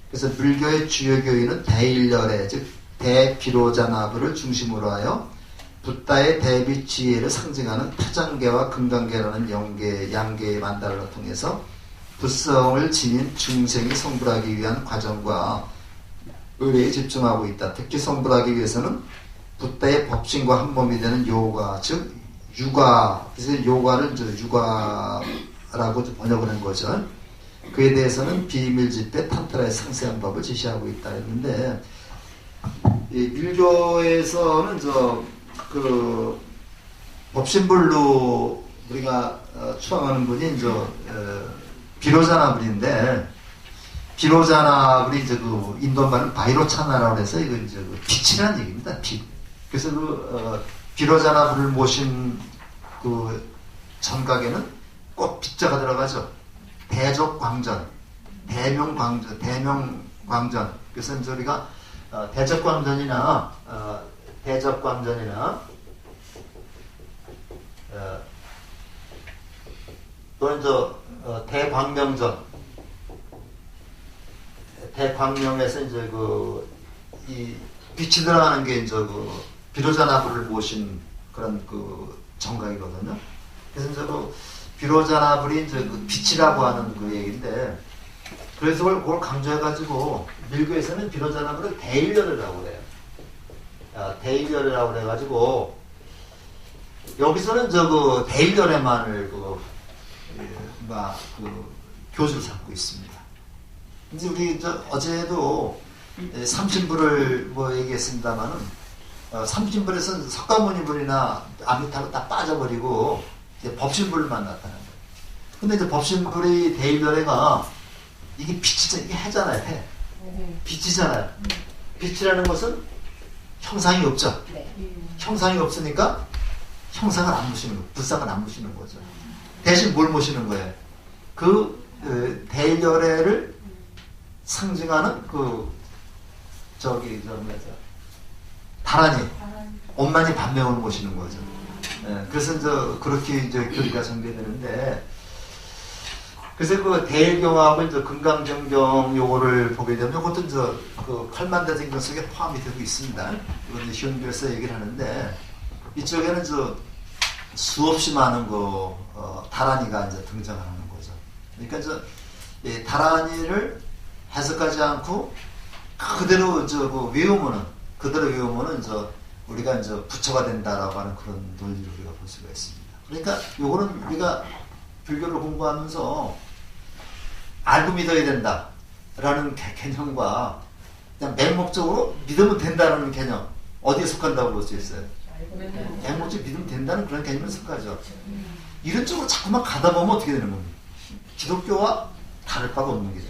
그래서 밀교의 주요 교인은 대일열애, 즉 대비로자나부를 중심으로 하여 붓다의 대비지혜를 상징하는 타장계와 금강계라는 양계의 만다를 통해서 불성을 지닌 중생이 성불하기 위한 과정과 의례에 집중하고 있다. 특히 성불하기 위해서는 붓다의 법신과 한 몸이 되는 요가, 즉 유가, 그래서 요가를 이제 유가라고 번역을 한 거죠. 그에 대해서는 비밀집회 탄트라의 상세한 법을 지시하고 있다 했는데, 이 밀교에서는 그 법신불로 우리가 추앙하는 분이 이제 비로자나불인데, 비로자나불이 이제 그 인도말은 바이로차나라고 해서 이거 이제 그 빛이라는 얘기입니다. 빛. 그래서 비로자나불을 모신 그 전각에는 꼭 빛자가 들어가죠. 대족광전, 대명광전. 그래서 이제 우리가 대적광전이나 또는 대광명에서 이제 이 빛이 들어가는 게 이제 비로자나불을 모신 그런 정각이거든요. 그래서 이제 비로자나불이 이제 빛이라고 하는 얘기인데, 그래서 그걸 강조해가지고 밀교에서는 비로자나불을 대일열이라고 그래요. 대일열이라고 그래가지고 여기서는 대일열에만을 교주를 삼고 있습니다. 이제 우리 어제도 삼신불을 얘기했습니다만은 삼신불에서는 석가모니불이나 아미타불 다 빠져버리고 이제 법신불만 나타나는 거예요. 근데 이제 법신불의 대일열애가 이게 빛이잖아요. 이게 해잖아요. 해. 빛이잖아요. 빛이라는 것은 형상이 없죠. 형상이 없으니까 형상을 안 모시는 거예요. 불상을 안 모시는 거죠. 대신 뭘 모시는 거예요? 대일열애를 상징하는 다란이, 엄만이 반명을 모시는 거죠. 그래서 이제 그렇게 이제 교리가 전개되는데, 그래서 대일경하고 이제 금강정경 요거를 보게 되면 이것도 이제 팔만대생경 속에 포함이 되고 있습니다. 이건 이제 현교에서 얘기를 하는데, 이쪽에는 수없이 많은 다란이가 이제 등장하는 거죠. 그러니까 이 다란이를 해석하지 않고 그대로 외우면은 우리가 이제 부처가 된다라고 하는 그런 논리를 우리가 볼 수가 있습니다. 그러니까 요거는 우리가 불교를 공부하면서 알고 믿어야 된다라는 개념과 그냥 맹목적으로 믿으면 된다는 개념, 어디에 속한다고 볼 수 있어요? 맹목적으로 믿으면 된다는 그런 개념에 속하죠. 이런 쪽으로 자꾸만 가다 보면 어떻게 되는 겁니까? 기독교와 다를 바가 없는 거죠.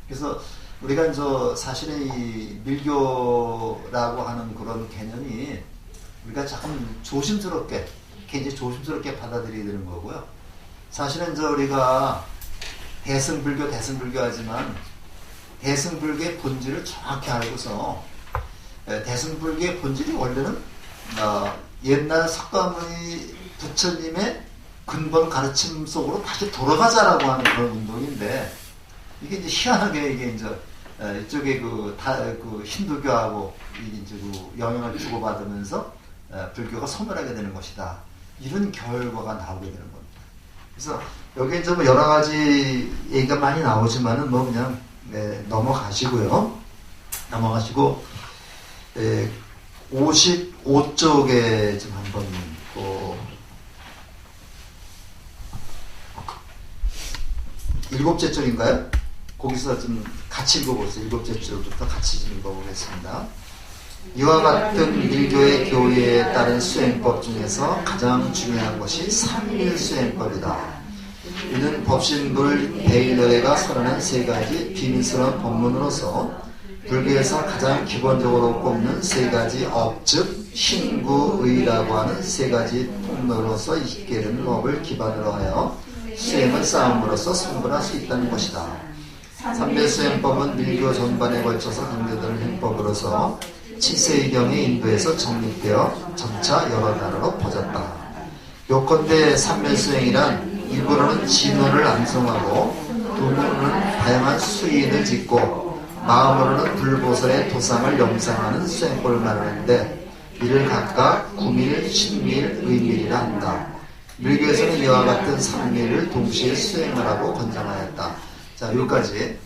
그래서 우리가 사실은 이 밀교라고 하는 그런 개념이 우리가 조금 굉장히 조심스럽게 받아들여야 되는 거고요. 사실은 우리가 대승불교 하지만 대승불교의 본질을 정확히 알고서 대승불교의 본질이 원래는 옛날 석가모니 부처님의 근본 가르침 속으로 다시 돌아가자라고 하는 그런 운동인데, 이게 이제 희한하게 이쪽에 힌두교하고 이제 영향을 주고받으면서 불교가 소멸하게 되는 것이다. 이런 결과가 나오게 되는 겁니다. 그래서 여기에 이제 여러 가지 얘기가 많이 나오지만은 그냥 넘어가시고 55쪽에 좀 한번 일곱째 줄인가요? 거기서 좀 같이 읽어보세요. 일곱째 줄부터 같이 읽어보겠습니다. 이와 같은 밀교의 교리에 따른 수행법 중에서 가장 중요한 것이 삼일수행법이다. 이는 법신불 대일열애가 설하는 세 가지 비밀스러운 법문으로서 불교에서 가장 기본적으로 꼽는 세 가지 업, 즉 신구의라고 하는 세 가지 통로로서 있게 되는 법을 기반으로 하여 수행을 쌓음으로써 성불할 수 있다는 것이다. 삼매수행법은 밀교 전반에 걸쳐서 강조되는 행법으로서 7세기경에 인도에서 정립되어 점차 여러 나라로 퍼졌다. 요컨대 삼매수행이란 일부러는 진언을 암송하고 돈으로는 다양한 수인을 짓고 마음으로는 불보살의 도상을 영상하는 수행법을 말하는데, 이를 각각 구밀, 신밀, 의밀이라 한다. 밀교에서는 이와 같은 삼밀을 동시에 수행하라고 권장하였다. 자, 여기까지.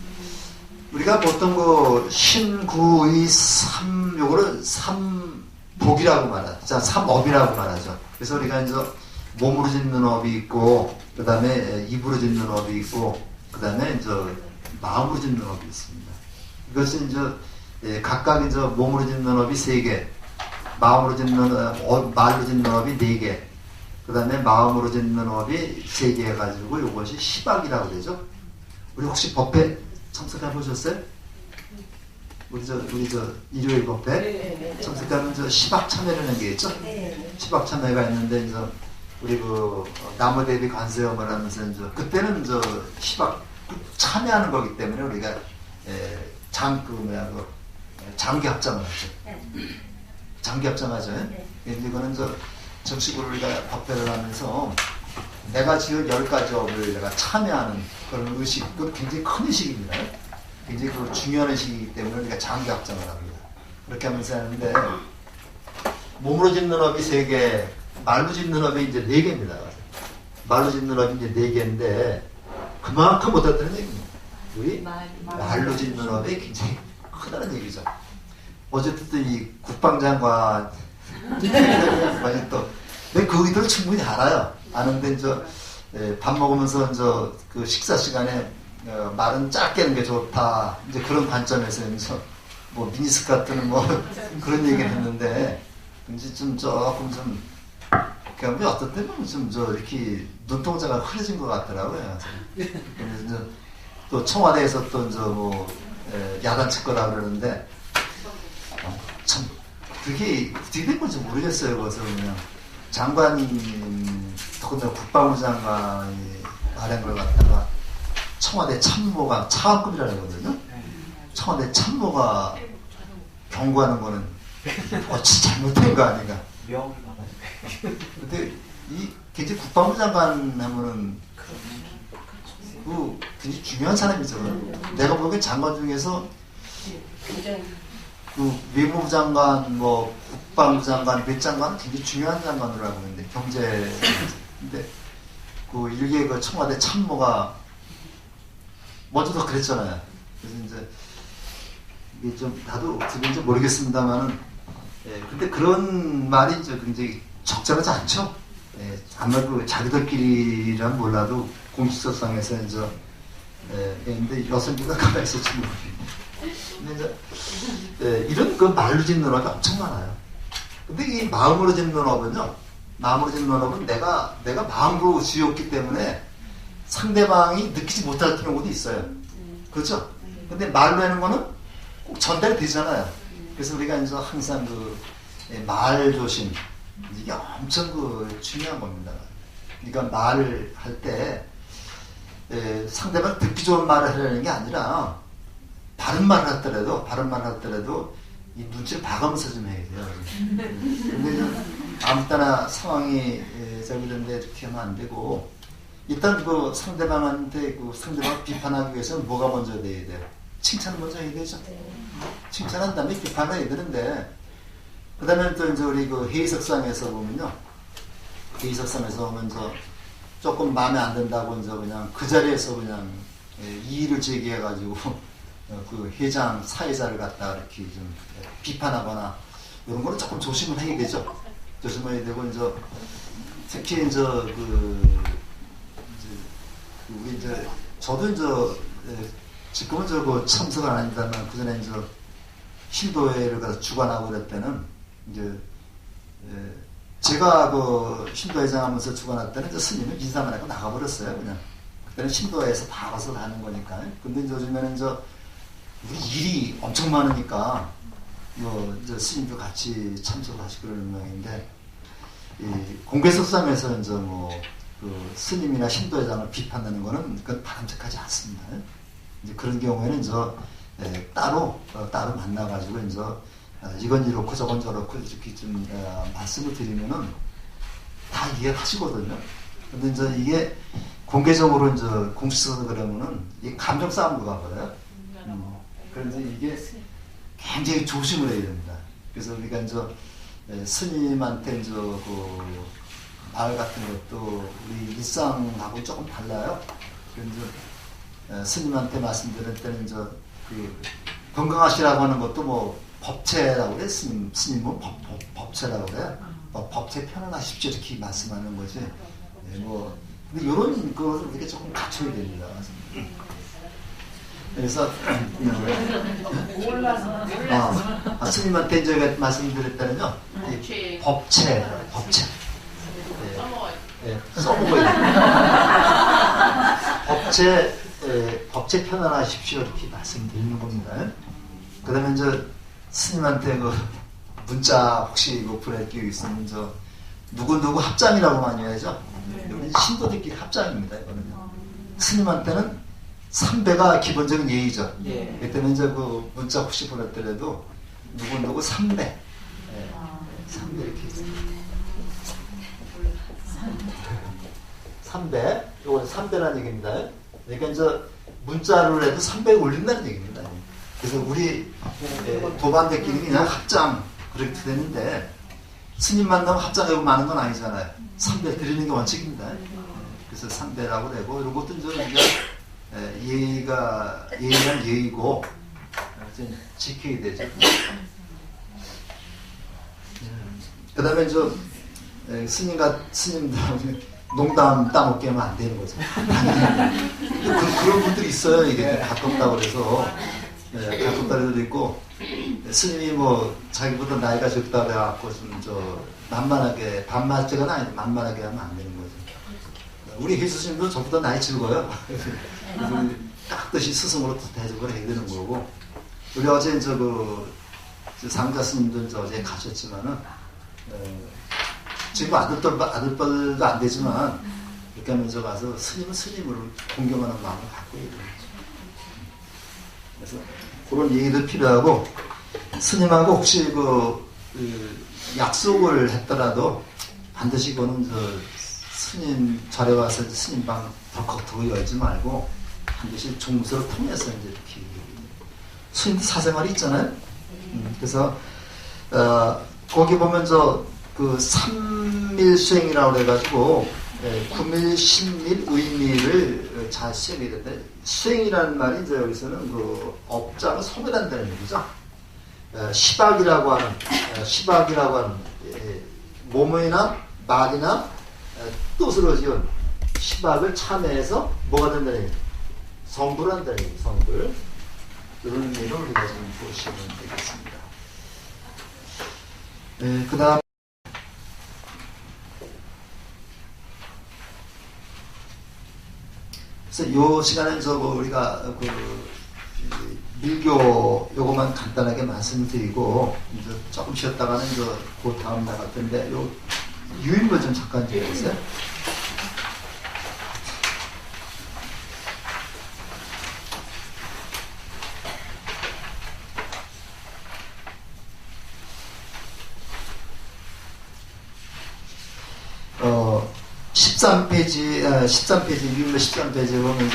우리가 보통 신구의 요거를 삼복이라고 말하죠. 자, 삼업이라고 말하죠. 그래서 우리가 이제 몸으로 짓는 업이 있고, 그 다음에 입으로 짓는 업이 있고, 그 다음에 이제 마음으로 짓는 업이 있습니다. 이것은 이제 각각 이제 몸으로 짓는 업이 3개, 마음으로 짓는 말로 짓는 업이 4개, 그 다음에 마음으로 짓는 업이 3개 해가지고 이것이 시박이라고 되죠. 우리 혹시 법회 참석해 보셨어요? 우리 일요일 법회 참석하면 시박 참회라는 게 있죠. 시박 참회가 있는데 이제 우리 나무대비 관세음을 하면서 이제 그때는 시박 참회하는 거기 때문에 우리가 장기 합장을 하죠. 장기 합장하죠. 이거는 정식으로 우리가 법회를 하면서 내가 지은 10가지 업을 내가 참여하는 그런 의식, 그건 굉장히 큰 의식입니다. 굉장히 그 중요한 의식이기 때문에 우리가 장기 합장을 합니다. 그렇게 하면서 하는데, 몸으로 짓는 업이 3개, 말로 짓는 업이 이제 4개입니다. 말로 짓는 업이 이제 4개인데, 그만큼 못했다는 얘기입니다. 우리 말로 짓는 업이 굉장히 크다는 얘기죠. 어쨌든 이 국방장관, 또, 그 의도를 충분히 알아요. 아는데, 밥 먹으면서 그 식사 시간에 말은 짧게 하는 게 좋다. 이제 그런 관점에서 뭐 미니스커트는 뭐 그런 얘기를 했는데, 이제 조금 그냥 어떤 때는 이렇게 눈동자가 흐려진 것 같더라고요. 그래서 또 청와대에서 또 야단 칠 거라 그러는데, 참 그게 어떻게 된 건지 모르겠어요. 그래서 그냥 장관님, 더군다나 국방부 장관이 말한 걸 갖다가 청와대 참모가 차관급이라고 하거든요. 청와대 참모가 경고하는 거는 진짜 잘못된 거 아닌가. 근데 이 굉장히 국방부 장관 하면은 굉장히 중요한 사람이죠. 내가 보기엔 장관 중에서 그 외무부 장관, 뭐 국방부 장관, 외장관은 굉장히 중요한 장관으로 알고 있는데, 경제. 근데 그 일개 그 청와대 참모가 먼저도 그랬잖아요. 그래서 이제 이게 좀 나도 어떻게인지 모르겠습니다만은, 근데 그런 말이 이제 굉장히 적절하지 않죠. 아마 그 자기들끼리란 몰라도 공식석상에서 이제 근데 여성기가 가만히 있을지 모르겠네. 근데 이제 이런 그 말로 짓는 업이 엄청 많아요. 근데 이 마음으로 짓는 업은요, 마음으로 짓는 업은 내가 마음으로 지었기 때문에 상대방이 느끼지 못할 경우도 있어요. 그렇죠? 근데 말로 하는 거는 꼭 전달이 되잖아요. 그래서 우리가 이제 항상 말 조심, 이게 엄청 중요한 겁니다. 그러니까 말을 할 때 상대방 듣기 좋은 말을 하려는 게 아니라 바른 말을 하더라도 이 눈치를 봐가면서 좀 해야 돼요. 근데 아무 때나 상황이 잘못된데 이렇게 하면 안 되고, 일단 그 상대방한테 상대방을 비판하기 위해서는 뭐가 먼저 돼야 돼요? 칭찬을 먼저 해야 되죠. 칭찬한 다음에 비판을 해야 되는데, 그 다음에 또 이제 우리 그 회의석상에서 보면요. 회의석상에서 보면 조금 마음에 안 든다고 이제 그냥 그 자리에서 그냥 이의를 제기해가지고 그 회장, 사회자를 갖다 이렇게 좀 비판하거나 이런 거는 조금 조심을 해야 되죠. 조심해야 되고, 이제 특히 이제 우리 저도 지금은 참석은 아닙니다만, 그 전에 신도회를 가서 주관하고 그럴 때는 제가 신도회장 하면서 주관할 때는 스님은 인사만 하고 나가버렸어요. 그냥 그때는 신도회에서 다 와서 하는 거니까. 근데 요즘에는 우리 일이 엄청 많으니까 스님도 같이 참석을 하시고 그러는 모양인데, 공개석상에서 그 스님이나 신도회장을 비판하는 거는 그건 바람직하지 않습니다. 이제 그런 경우에는 따로 만나가지고 이건 이렇고 저건 저렇고 이렇게 좀 말씀을 드리면은 다 이해하시거든요. 근데 이게 공개적으로 공식적으로 그러면은 이 감정 싸움으로 가버려요. 그런데 이게 굉장히 조심을 해야 됩니다. 그래서 우리가 스님한테 말 같은 것도 우리 일상하고 조금 달라요. 그래서 스님한테 말씀드릴 때는 건강하시라고 하는 것도 뭐 법체라고 그래. 스님은 법체라고 그래. 법체 편안하십시오 이렇게 말씀하는 거지. 근데 이런 거를 우리가 조금 갖춰야 됩니다. 그래서 스님한테 제가 말씀드렸다면요, 법체 써먹어요. 법체 편안하십시오 이렇게 말씀드리는 겁니다. 그 다음에 스님한테 문자 혹시 보낼 기회 있으면 누구 합장이라고 많이 해야죠. 우리 신도들끼리 합장입니다. 이거는요. 스님한테는 삼배가 기본적인 예의죠. 예. 그때는 이제 그 문자 혹시 보냈더라도 누구 삼배, 예. 삼배 이렇게 있어요. 삼배, 이건 삼배라는 얘기입니다. 그러니까 이제 문자를 해도 300 올린다는 얘기입니다. 그래서 우리 도반대끼리 그냥 합장 그렇게 되는데 스님 만나면 합장하고 많은 건 아니잖아요. 3배 드리는 게 원칙입니다. 그래서 3배라고 되고 이런 것도 이제 우리가 예의는 예의고 지켜야 되죠. 그 다음에 스님들 농담 따먹게 하면 안 되는 거죠. 그런 분들이 있어요. 이게 가깝다고 그래서 가깝다고 해도 있고 스님이 뭐 자기보다 나이가 적다 그래갖고 좀 만만하게 반말제가 아니고 만만하게 하면 안 되는 거죠. 우리 희수스님도 저보다 나이 적어요. 그래서 깍듯이 스승으로 대접을 해야 되는 거고 우리 어제 상가 스님도 어제 가셨지만은 지금 아들뻘도 안 되지만 이렇게 하면서 가서 스님은 스님으로 공경하는 마음을 갖고 있는 거죠. 그래서 그런 얘기도 필요하고 스님하고 혹시 약속을 했더라도 반드시 그거는 스님 절에 와서 스님 방 덜컥 열지 말고 반드시 종서를 통해서 이제 이렇게 스님 사생활이 있잖아요. 그래서 거기 보면 삼밀수행이라고 그래가지고 9밀, 10밀, 의밀을 잘 수행해야 되는데 수행이라는 말이 이제 여기서는 업장을 소멸한다는 얘기죠. 시박이라고 하는 몸이나 말이나 뜻으로 지은 시박을 참여해서 뭐가 된다는 얘기? 성불을 한다는 얘기, 성불. 이런 의미로 우리가 좀 보시면 되겠습니다. 그 다음 그래서 요 시간에 우리가 밀교 요것만 간단하게 말씀드리고 이제 조금 쉬었다가는 그 다음 나갈 텐데 요 유인물 좀 잠깐 좀 해주세요. 어 13페이지, 유인물 13페이지에 보면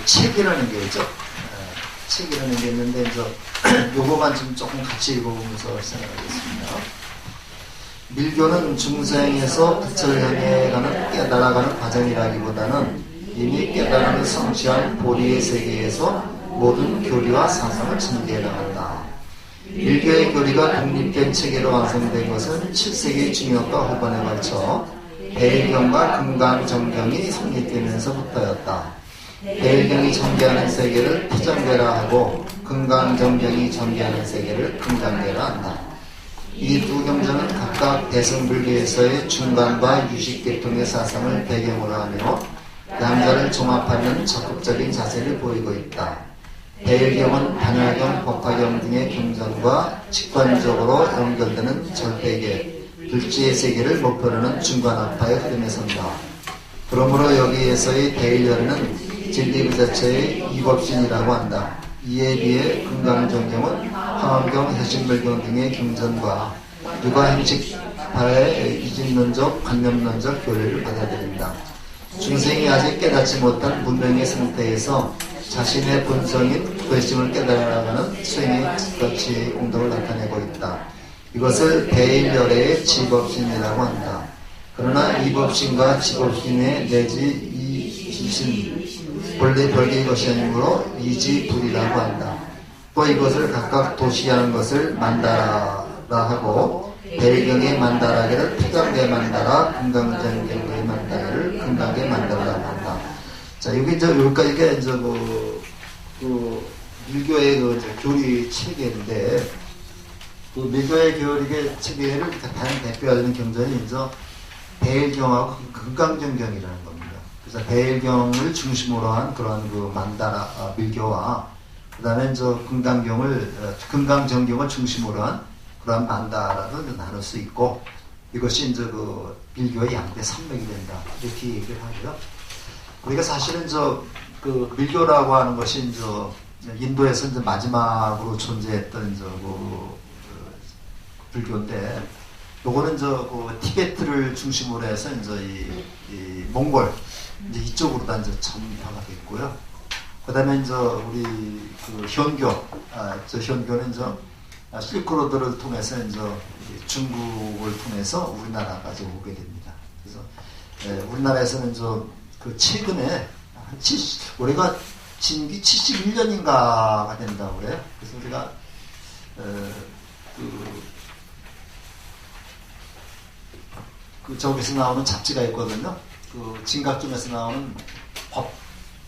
책이라는 게 있죠. 책이라는 게 있는데, 요거만 좀 조금 같이 읽어보면서 생각하겠습니다. 밀교는 중생에서 부처를 향해 깨달아가는 과정이라기보다는 이미 깨달음을 성취한 보리의 세계에서 모든 교리와 사상을 전개해 나간다. 밀교의 교리가 독립된 체계로 완성된 것은 7세기 중엽과 후반에 걸쳐 대일경과 금강정경이 성립되면서부터였다. 대일경이 전개하는 세계를 피정계라 하고 금강정경이 전개하는 세계를 금강계라 한다. 이 두 경전은 각각 대승불교에서의 중간과 유식계통의 사상을 배경으로 하며 양자를 종합하는 적극적인 자세를 보이고 있다. 대일경은 반야경, 법화경 등의 경전과 직관적으로 연결되는 절대계, 둘째의 세계를 목표로 하는 중간학파의 흐름에 선다. 그러므로 여기에서의 대일열은 진리 그 자체의 이법신이라고 한다. 이에 비해 금강정경은 화엄경, 해신불경 등의 경전과 육아행식파의 이진론적, 관념론적 교리를 받아들인다. 중생이 아직 깨닫지 못한 문명의 상태에서 자신의 본성인 결심을 깨달아가는 수행의 가치 공덕을 나타내고 있다. 이것을 대일열의 지법신이라고 한다. 그러나 이법신과 지법신의 내지 이신 본래 별개의 것이 아니므로 이지불이라고 한다. 또 이것을 각각 도시하는 것을 만다라 하고 대일경의 만다라기를 피강계 만다라, 금강정경의 만다라를 금강계 만다라고 한다. 자, 여기까지가 이제 밀교의 교리 체계인데, 밀교의 교리 체계를 가장 대표하는 경전이 이제 대일경하고 금강정경이라는 겁니다. 그래서 대일경을 중심으로 한 그런 만다라 밀교와 그 다음에 금강정경을 중심으로 한 그런 만다라도 나눌 수 있고, 이것이 이제 밀교의 양대 산맥이 된다, 이렇게 얘기를 하고요. 우리가 사실은 그 밀교라고 하는 것이 이제 인도에서 이제 마지막으로 존재했던 불교인데, 요거는 그 티베트를 중심으로 해서 이제 이 몽골 이제 이쪽으로 다 이제 전파가 됐고요. 그다음에 이제 우리 그 현교, 저 현교는 이제 실크로드를 통해서 이제 중국을 통해서 우리나라까지 오게 됩니다. 그래서 우리나라에서는 이제 그 최근에 올해가 진기 71년인가가 된다고 그래요. 그래서 우리가 그 저기서 나오는 잡지가 있거든요. 그 진각중에서 나오는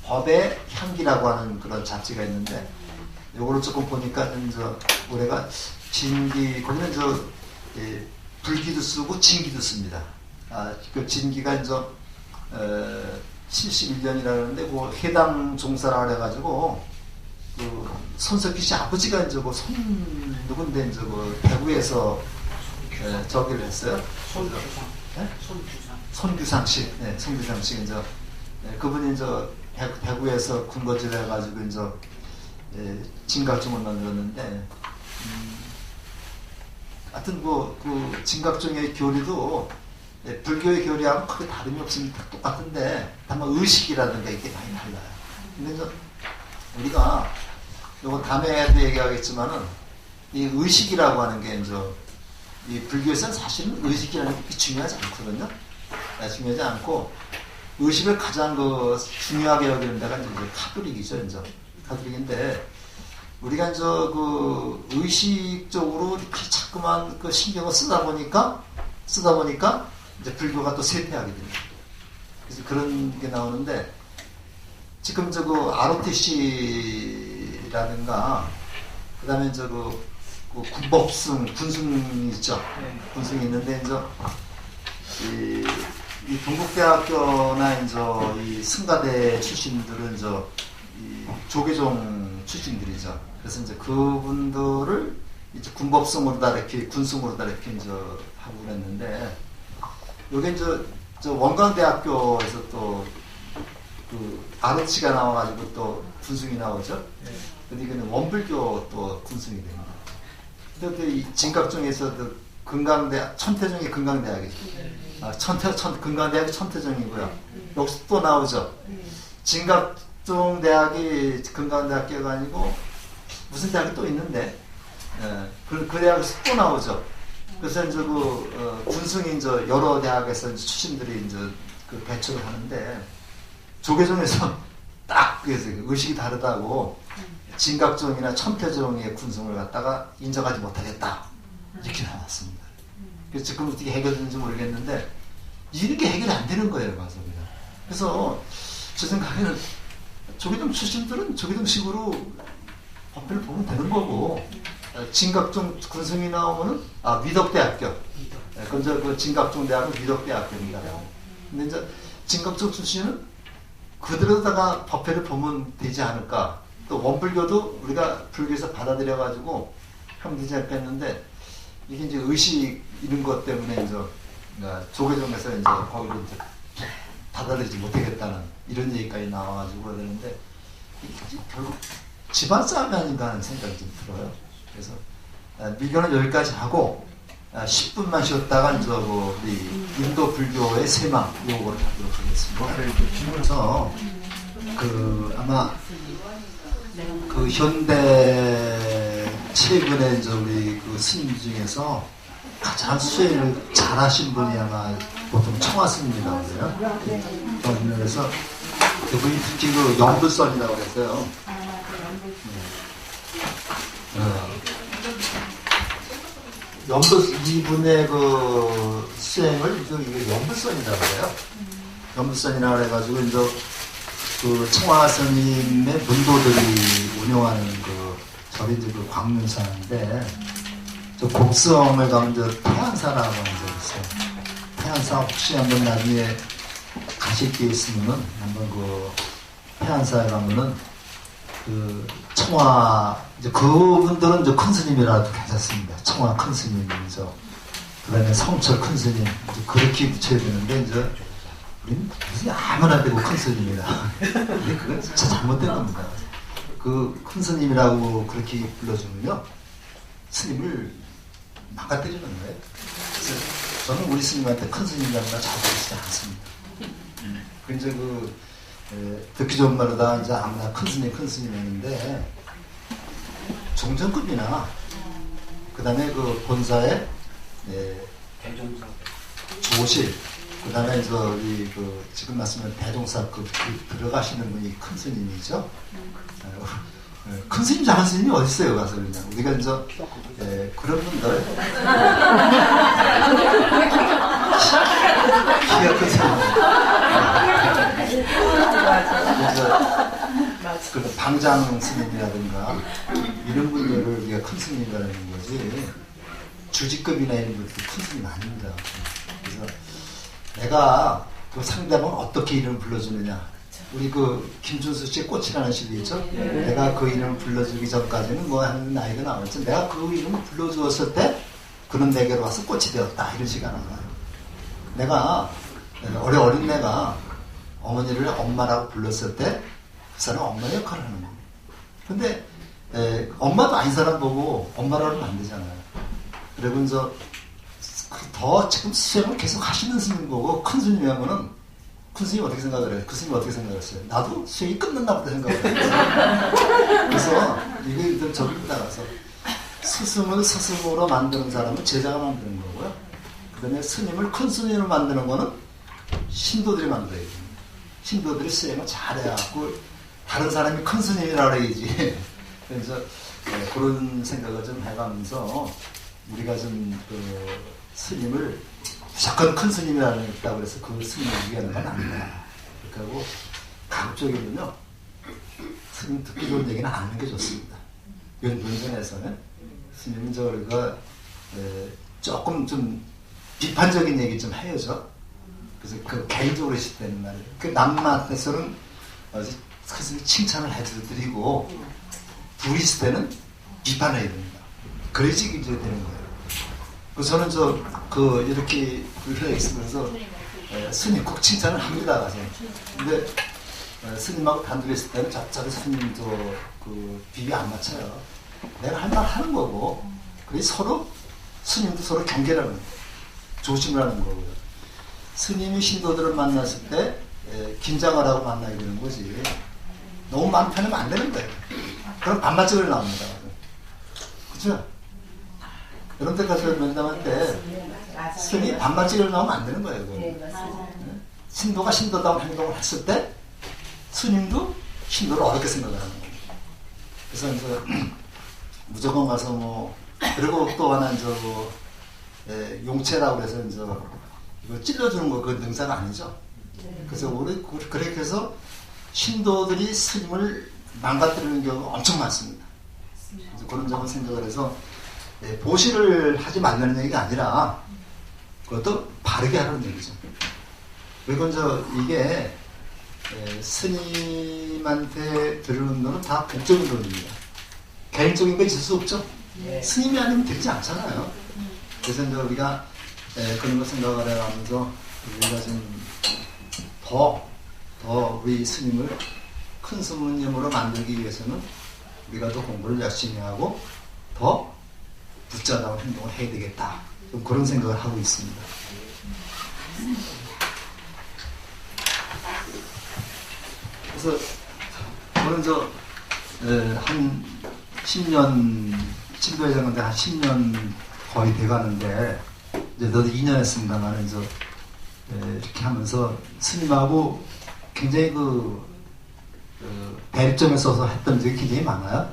법의 향기라고 하는 그런 잡지가 있는데, 요거를 조금 보니까 이제 올해가 진기, 거기는 불기도 쓰고 진기도 씁니다. 그 진기가 이제 71년이라 그러는데, 그 해당 종사라 그래가지고 그 손석희 씨 아버지가 이제 누군데 이제 그 대구에서 저기를 했어요. 손규상 씨, 네, 손규상 씨 이제 그분이 이제 대구에서 군것질 해가지고 이제 진각종을 만들었는데, 하여튼 그 진각종의 교리도 불교의 교리하고 크게 다름이 없습니다. 똑같은데 다만 의식이라든가 이게 많이 달라요. 근데 이제 우리가 이거 다음에도 얘기하겠지만은 이 의식이라고 하는 게 이제 이 불교에서는 사실은 의식이라는 게 중요하지 않거든요. 중요하지 않고, 의식을 가장 중요하게 여기는 데가 이제 카톨릭이죠. 이제 카톨릭인데, 우리가 이제 그 의식적으로 이렇게 자꾸만 그 신경을 쓰다 보니까 이제 불교가 또 쇠퇴하게 됩니다. 그래서 그런 게 나오는데, 지금 그 ROTC라든가 그다음에 이제 그 군법승, 군승이 있죠. 군승이 있는데, 이제, 이 동국대학교나 이제 이 승가대 출신들은 이제 이 조계종 출신들이죠. 그래서 이제 그분들을 이제 군법승으로 다 이렇게, 군승으로 다 이렇게 이제 하고 그랬는데, 요게 이제 저 원광대학교에서 또 그 ROTC가 나와가지고 또 군승이 나오죠. 근데 이거는 원불교 또 군승이 됩니다. 근데 이 진각종에서도 천태종이 금강대학이죠. 금강대학이 천태종이고요. 여기서 또 나오죠. 진각종 대학이 금강대학교가 아니고 무슨 대학이 또 있는데, 그 대학에서 또 나오죠. 그래서 이제 군승이 이제 여러 대학에서 이제 출신들이 이제 그 배출을 하는데, 조계종에서 딱 그래서 의식이 다르다고 진각종이나 천태종의 군승을 갖다가 인정하지 못하겠다, 이렇게 나왔습니다. 그래서 지금 어떻게 해결되는지 모르겠는데, 이렇게 해결이 안 되는 거예요, 맞습니다. 그래서 제 생각에는 조계종 출신들은 조계종식으로 법회를 보면 되는 거고, 진각종 군승이 나오면은 위덕대학교, 그건 그 진각종 대학은 위덕대학교입니다. 근데 이제 진각종 출신은 그들에다가 법회를 보면 되지 않을까. 또 원불교도 우리가 불교에서 받아들여가지고 하면 되지 않을까 했는데, 이게 이제 의식 이런 것 때문에 이제 조계종에서 이제 거기를 이제 받아들이지 못하겠다는 이런 얘기까지 나와가지고 그러는데, 이게 결국 집안 싸움이 아닌가 하는 생각이 좀 들어요. 그래서 밀교는 여기까지 하고 10분만 쉬었다가 이제 우리 인도 불교의 세망 요거를 하도록 하겠습니다. 그래서 아마 그 현대 최근에 이제 우리 그 스님 중에서 가장 수행을 잘하신 분이 아마 보통 청화 스님이라고 그래요. 그래서 그분이 특히 그 영불선이라고 그랬어요. 이분의 그 수행을 이게 연불선이라고 해요. 연불선이라고 해가지고 이제 그 청화 스님의 문도들이 운영하는 그 절이 이제 그 광륜사인데, 저 곡성을 가면 이제 태안사라고 하는 데 있어요. 태안사 혹시 한번 나중에 가실 게 있으면은 한번 그 태안사에 가면은 그 청화 이제 그분들은 이제 큰 스님이라도 괜찮습니다. 청화 큰 스님이죠. 그다음에 성철 큰 스님 이제 그렇게 붙여야 되는데, 이제 우리는 무슨 아무나 되고 큰 스님이라. 근데 그건 진짜 잘못된 겁니다. 그 큰 스님이라고 그렇게 불러주면요, 스님을 망가뜨리는 거예요. 그래서 저는 우리 스님한테 큰 스님이라는 걸 잘 보이지 않습니다. 이제 듣기 좋은 말로다 이제 아무나 큰 스님 했는데, 종전급이나 그 다음에 그 본사의 조실, 그 다음에 우리 지금 말씀한 대종사급 들어가시는 분이 큰 스님이죠. 큰 스님, 작은 스님이 어디 있어요, 가서 그냥. 우리가 이제 그런 분들 키가 큰 스님, 그 방장 스님이라든가 이런 분들을 우리가 큰 스님이라는 거지, 주직급이나 이런 분들 큰 스님 아닙니다. 그래서 내가 그 상대방을 어떻게 이름을 불러주느냐, 우리 김준수 씨의 꽃이라는 시도 있죠. 내가 그 이름을 불러주기 전까지는 뭐 하는 나이가 나왔지, 내가 그 이름을 불러주었을 때 그는 내게로 와서 꽃이 되었다, 이런 식이 하는 거예요. 내가 어린 내가 어머니를 엄마라고 불렀을 때 그 사람은 엄마 역할을 하는 거예요. 근데 엄마도 아닌 사람 보고 엄마라고 하면 안 되잖아요. 그리고 더 지금 수행을 계속 하시는 스님 보고 큰 스님이 하면은, 큰 스님이 어떻게 생각을 해요? 그 스님이 어떻게 생각했어요? 나도 수행이 끝났나 보다 생각을 해요. 그래서 이거 저를 따라서 스승을 스승으로 만드는 사람은 제자가 만드는 거고요. 그 다음에 스님을 큰 스님으로 만드는 거는 신도들이 만들어야 됩니다. 신도들이 수행을 잘해갖고 다른 사람이 큰 스님이라고 해야지. 그래서 그런 생각을 좀 해가면서 우리가 좀 스님을 무조건 큰 스님이라고 해서 그 스님을 얘기하는 건 아니다. 그렇게 하고 가급적이면요, 스님 듣기 좋은 얘기는 안 하는 게 좋습니다. 면전에서는 스님은 우리가 조금 좀 비판적인 얘기 좀 해야죠. 그래서 개인적으로 있을 때는 말이에요. 남한테서는 칭찬을 해드리고, 둘이 있을 때는 비판을 해야 됩니다. 그래야지 이제 되는 거예요. 저는 이렇게 해 있으면서 스님 꼭 칭찬을 합니다, 가서. 근데 스님하고 단둘이 있을 때는 저쪽에 스님도 비비 안 맞춰요. 내가 할 말 하는 거고, 그래서 서로, 스님도 서로 경계를 하는 거예요. 조심을 하는 거고요. 스님이 신도들을 만났을 때 긴장을 하고 만나게 되는 거지. 너무 마음 편하면 안 되는 거예요. 그럼 반맞적으로 나옵니다. 그죠? 여러분들 가서 면담할 때 스님이 반맞적으로 나오면 안 되는 거예요. 신도가 신도다운 행동을 했을 때 스님도 신도를 어렵게 생각을 하는 거예요. 그래서 이제 무조건 가서 그리고 또 하나 용체라고 해서 이거 찔러주는 거, 그건 능사가 아니죠. 그래서 그렇게 해서 신도들이 스님을 망가뜨리는 경우가 엄청 많습니다. 그래서 그런 점을 생각을 해서 보시를 하지 말라는 얘기가 아니라 그것도 바르게 하라는 얘기죠. 그리고 이게 스님한테 들은 거는 다 복적인 돈입니다. 개인적인 거 있을 수 없죠. 스님이 아니면 되지 않잖아요. 그래서 우리가 그런 거 생각을 해가면서 우리가 좀 더 우리 스님을 큰 스님으로 만들기 위해서는 우리가 더 공부를 열심히 하고 더 붙잡아온 행동을 해야 되겠다. 좀 그런 생각을 하고 있습니다. 그래서 저는 한 10년 친도회장인데 한 10년 거의 돼가는데, 이제 너도 2년 했습니다만 이렇게 하면서 스님하고 굉장히 대립점에 서서 했던 적이 굉장히 많아요.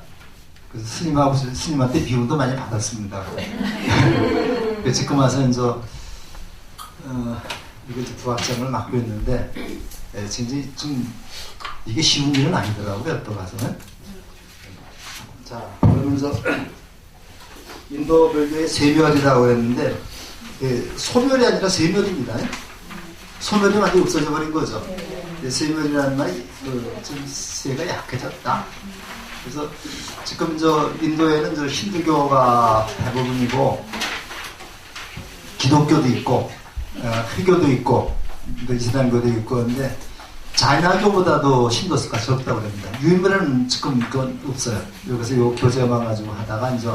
그래서 스님한테 비용도 많이 받았습니다. 지금 와서 이거 부학장을 맡고 있는데, 굉장히 좀 이게 쉬운 일은 아니더라고요, 또 가서는. 자, 그러면서 인도 별교의 세멸이라고 했는데, 소멸이 아니라 세멸입니다. 소멸이 완전히 없어져 버린 거죠. 세멸이라는 말이 좀 세가 약해졌다. 그래서 지금 인도에는 힌두교가 대부분이고, 기독교도 있고, 흑교도 있고, 이슬람교도 있고 한데 자이나교보다도 신도수가 적다고 합니다. 유인물에는 지금 그건 없어요. 여기서 요 교재만 가지고 하다가 이제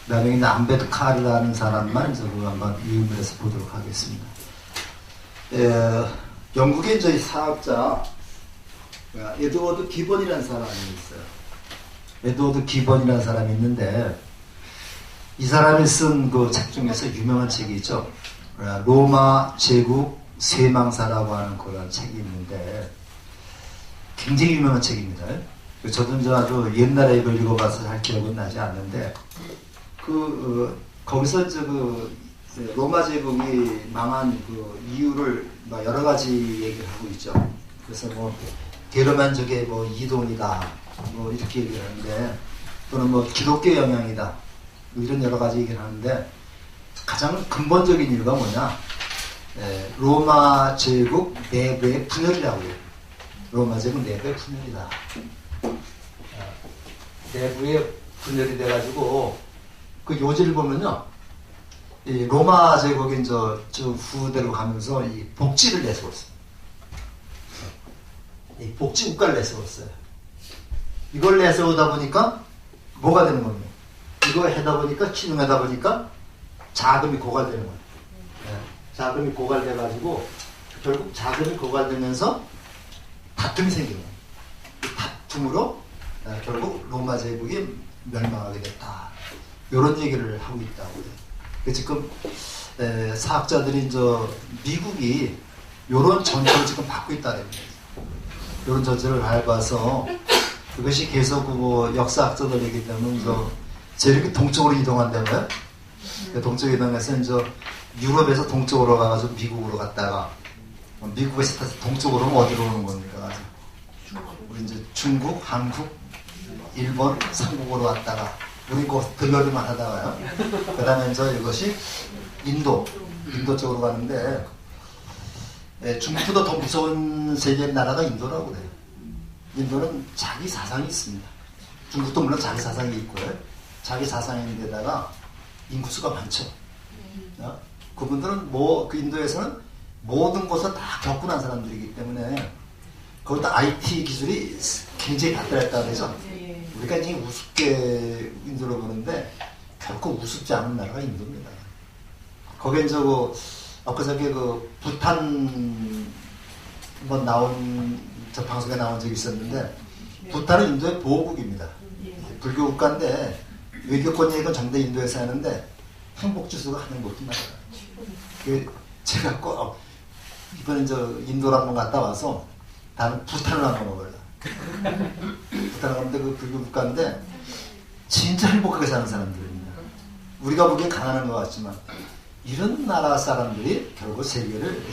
나중에 암베드카르라는 사람만 이제 그거 한번 유인물에서 보도록 하겠습니다. 영국의 저희 사학자 에드워드 기본이라는 사람이 있어요. 에드워드 기본이라는 사람이 있는데 이 사람이 쓴 그 책 중에서 유명한 책이 있죠. 로마 제국 쇠망사라고 하는 그런 책이 있는데 굉장히 유명한 책입니다. 저도 이제 아주 옛날에 이걸 읽어봐서 잘 기억은 나지 않는데 거기서 로마 제국이 망한 그 이유를 여러 가지 얘기를 하고 있죠. 그래서 뭐 게르만족의 뭐 이동이다 뭐 이렇게 얘기를 하는데 또는 뭐 기독교 영향이다 이런 여러 가지 얘기를 하는데 가장 근본적인 이유가 뭐냐? 로마 제국 내부의 분열이라고 해요. 로마 제국 내부의 분열이다. 내부의 분열이 돼가지고 그 요지를 보면요, 이 로마 제국인 저 후대로 가면서 이 복지를 내세웠어요. 이 복지 국가를 내세웠어요. 이걸 내세우다 보니까 뭐가 되는 겁니까? 이거 하다 보니까 기능하다 보니까 자금이 고갈되는 거예요. 자금이 고갈돼가지고 결국 자금이 고갈되면서 다툼이 생기는 거예요. 이 다툼으로 결국 로마 제국이 멸망하게 됐다. 이런 얘기를 하고 있다고 해요. 지금 사학자들이 미국이 이런 전철을 지금 받고 있다는 거예요. 이런 전철을 밟아서 그것이 계속 뭐 역사학자들이기 때문에 이렇게 동쪽으로 이동한다고요. 동쪽으로 이동해서 유럽에서 동쪽으로 가가지고 미국으로 갔다가 미국에서 다시 동쪽으로 오면 어디로 오는 겁니까? 우리 이제 중국, 한국, 일본, 삼국으로 왔다가 우리 그 들러리만 하다가요. 그 다음에 이것이 인도 쪽으로 가는데 중국보다 더 무서운 세계의 나라가 인도라고 그래요. 인도는 자기 사상이 있습니다. 중국도 물론 자기 사상이 있고요. 자기 사상인데다가 인구수가 많죠. 그분들은 그 인도에서는 모든 것을 다 겪고 난 사람들이기 때문에 거기다 IT 기술이 굉장히 발달했다고 해서 우리가 이제 우습게 인도로 보는데 결코 우습지 않은 나라가 인도입니다. 거기에 엊그저께 부탄 한번 방송에 나온 적이 있었는데 부탄은 인도의 보호국입니다. 불교 국가인데 외교권 얘기는 전대 인도에서 하는데 행복지수가 하늘 높은 나라예요. 제가 꼭 이번에 인도를 한번 갔다 와서 나는 부탄을 한번 먹으려고. 부탄을 갔는데 그 불교 국가인데 진짜 행복하게 사는 사람들입니다. 우리가 보기엔 가난한 것 같지만 이런 나라 사람들이 결국 세계를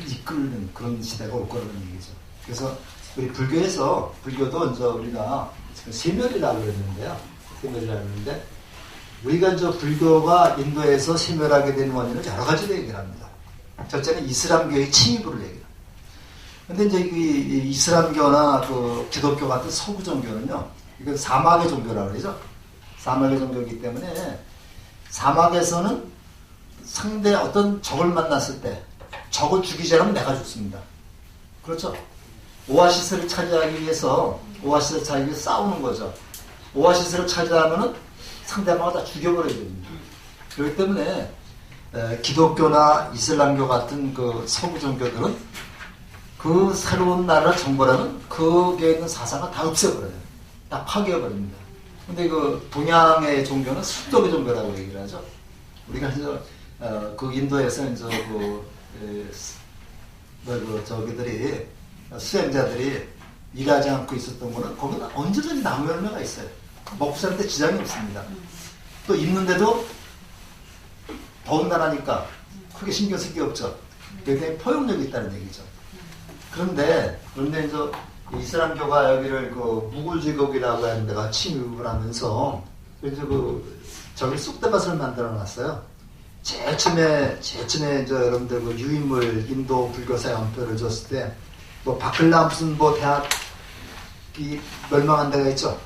이끌는 그런 시대가 올 거라는 얘기죠. 그래서 우리 불교도 우리가 세멸이라고 그랬는데요. 세멸이라고 했는데 우리가 불교가 인도에서 세멸하게 된 원인은 여러 가지로 얘기를 합니다. 첫째는 이슬람교의 침입으로 얘기합니다. 근데 이 이슬람교나 기독교 같은 서구 종교는요, 이건 사막의 종교라고 그러죠. 사막의 종교이기 때문에 사막에서는 상대 어떤 적을 만났을 때 적을 죽이지 않으면 내가 죽습니다. 그렇죠? 오아시스를 차지하기 위해서 싸우는 거죠. 오아시스를 차지하면은 상대방을 다 죽여버려야 됩니다. 그렇기 때문에 기독교나 이슬람교 같은 서구 종교들은 그 새로운 나라를 정벌하는 거기에 있는 사상을 다 없애버려요. 다 파괴해버립니다. 근데 동양의 종교는 순덕의 종교라고 얘기를 하죠. 우리가 인도에서 저기들이 수행자들이 일하지 않고 있었던 거는 거기는 언제든지 나무 열매가 있어요. 먹고 사는데 지장이 없습니다. 또 입는데도 더운 나라니까 크게 신경 쓸 게 없죠. 굉장히 포용력이 있다는 얘기죠. 그런데 이슬람교가 여기를 무굴 제국이라고 하는 데가 침입을 하면서 저기 쑥대밭을 만들어 놨어요. 제일 처음에 여러분들 유인물 인도 불교사 연표를 줬을 때 바클라 무슨 대학이 멸망한 데가 있죠.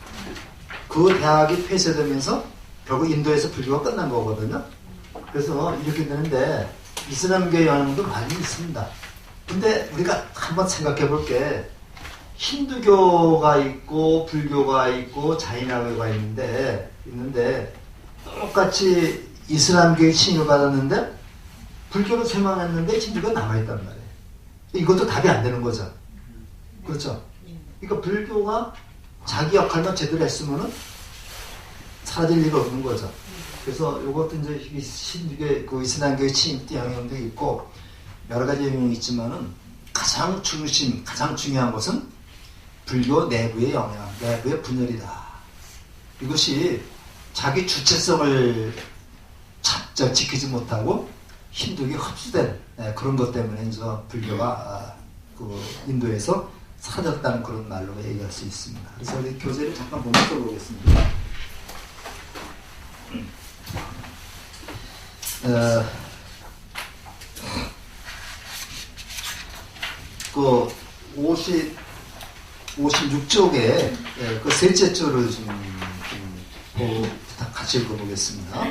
그 대학이 폐쇄되면서 결국 인도에서 불교가 끝난 거거든요. 그래서 이렇게 되는데 이슬람교의 영향도 많이 있습니다. 근데 우리가 한번 생각해 볼 게 힌두교가 있고 불교가 있고 자이나교가 있는데 똑같이 이슬람교에 침입을 받았는데 불교로 쇠망했는데 힌두교가 남아있단 말이에요. 이것도 답이 안 되는 거죠. 그렇죠? 그러니까 불교가 자기 역할만 제대로 했으면은 사라질 리가 없는 거죠. 그래서 이것도 이제 힌두교, 그 이슬람교의 침입 영향도 있고 여러 가지 영향이 있지만은 가장 중요한 것은 불교 내부의 영향, 내부의 분열이다. 이것이 자기 주체성을 지키지 못하고 힌두교에 흡수된 그런 것 때문에 이제 불교가 그 인도에서 사라졌다는 그런 말로 얘기할 수 있습니다. 그래서 우리 교재를 잠깐 보면 써보겠습니다. 그 56쪽에 그 셋째 줄을 좀 같이 읽어보겠습니다.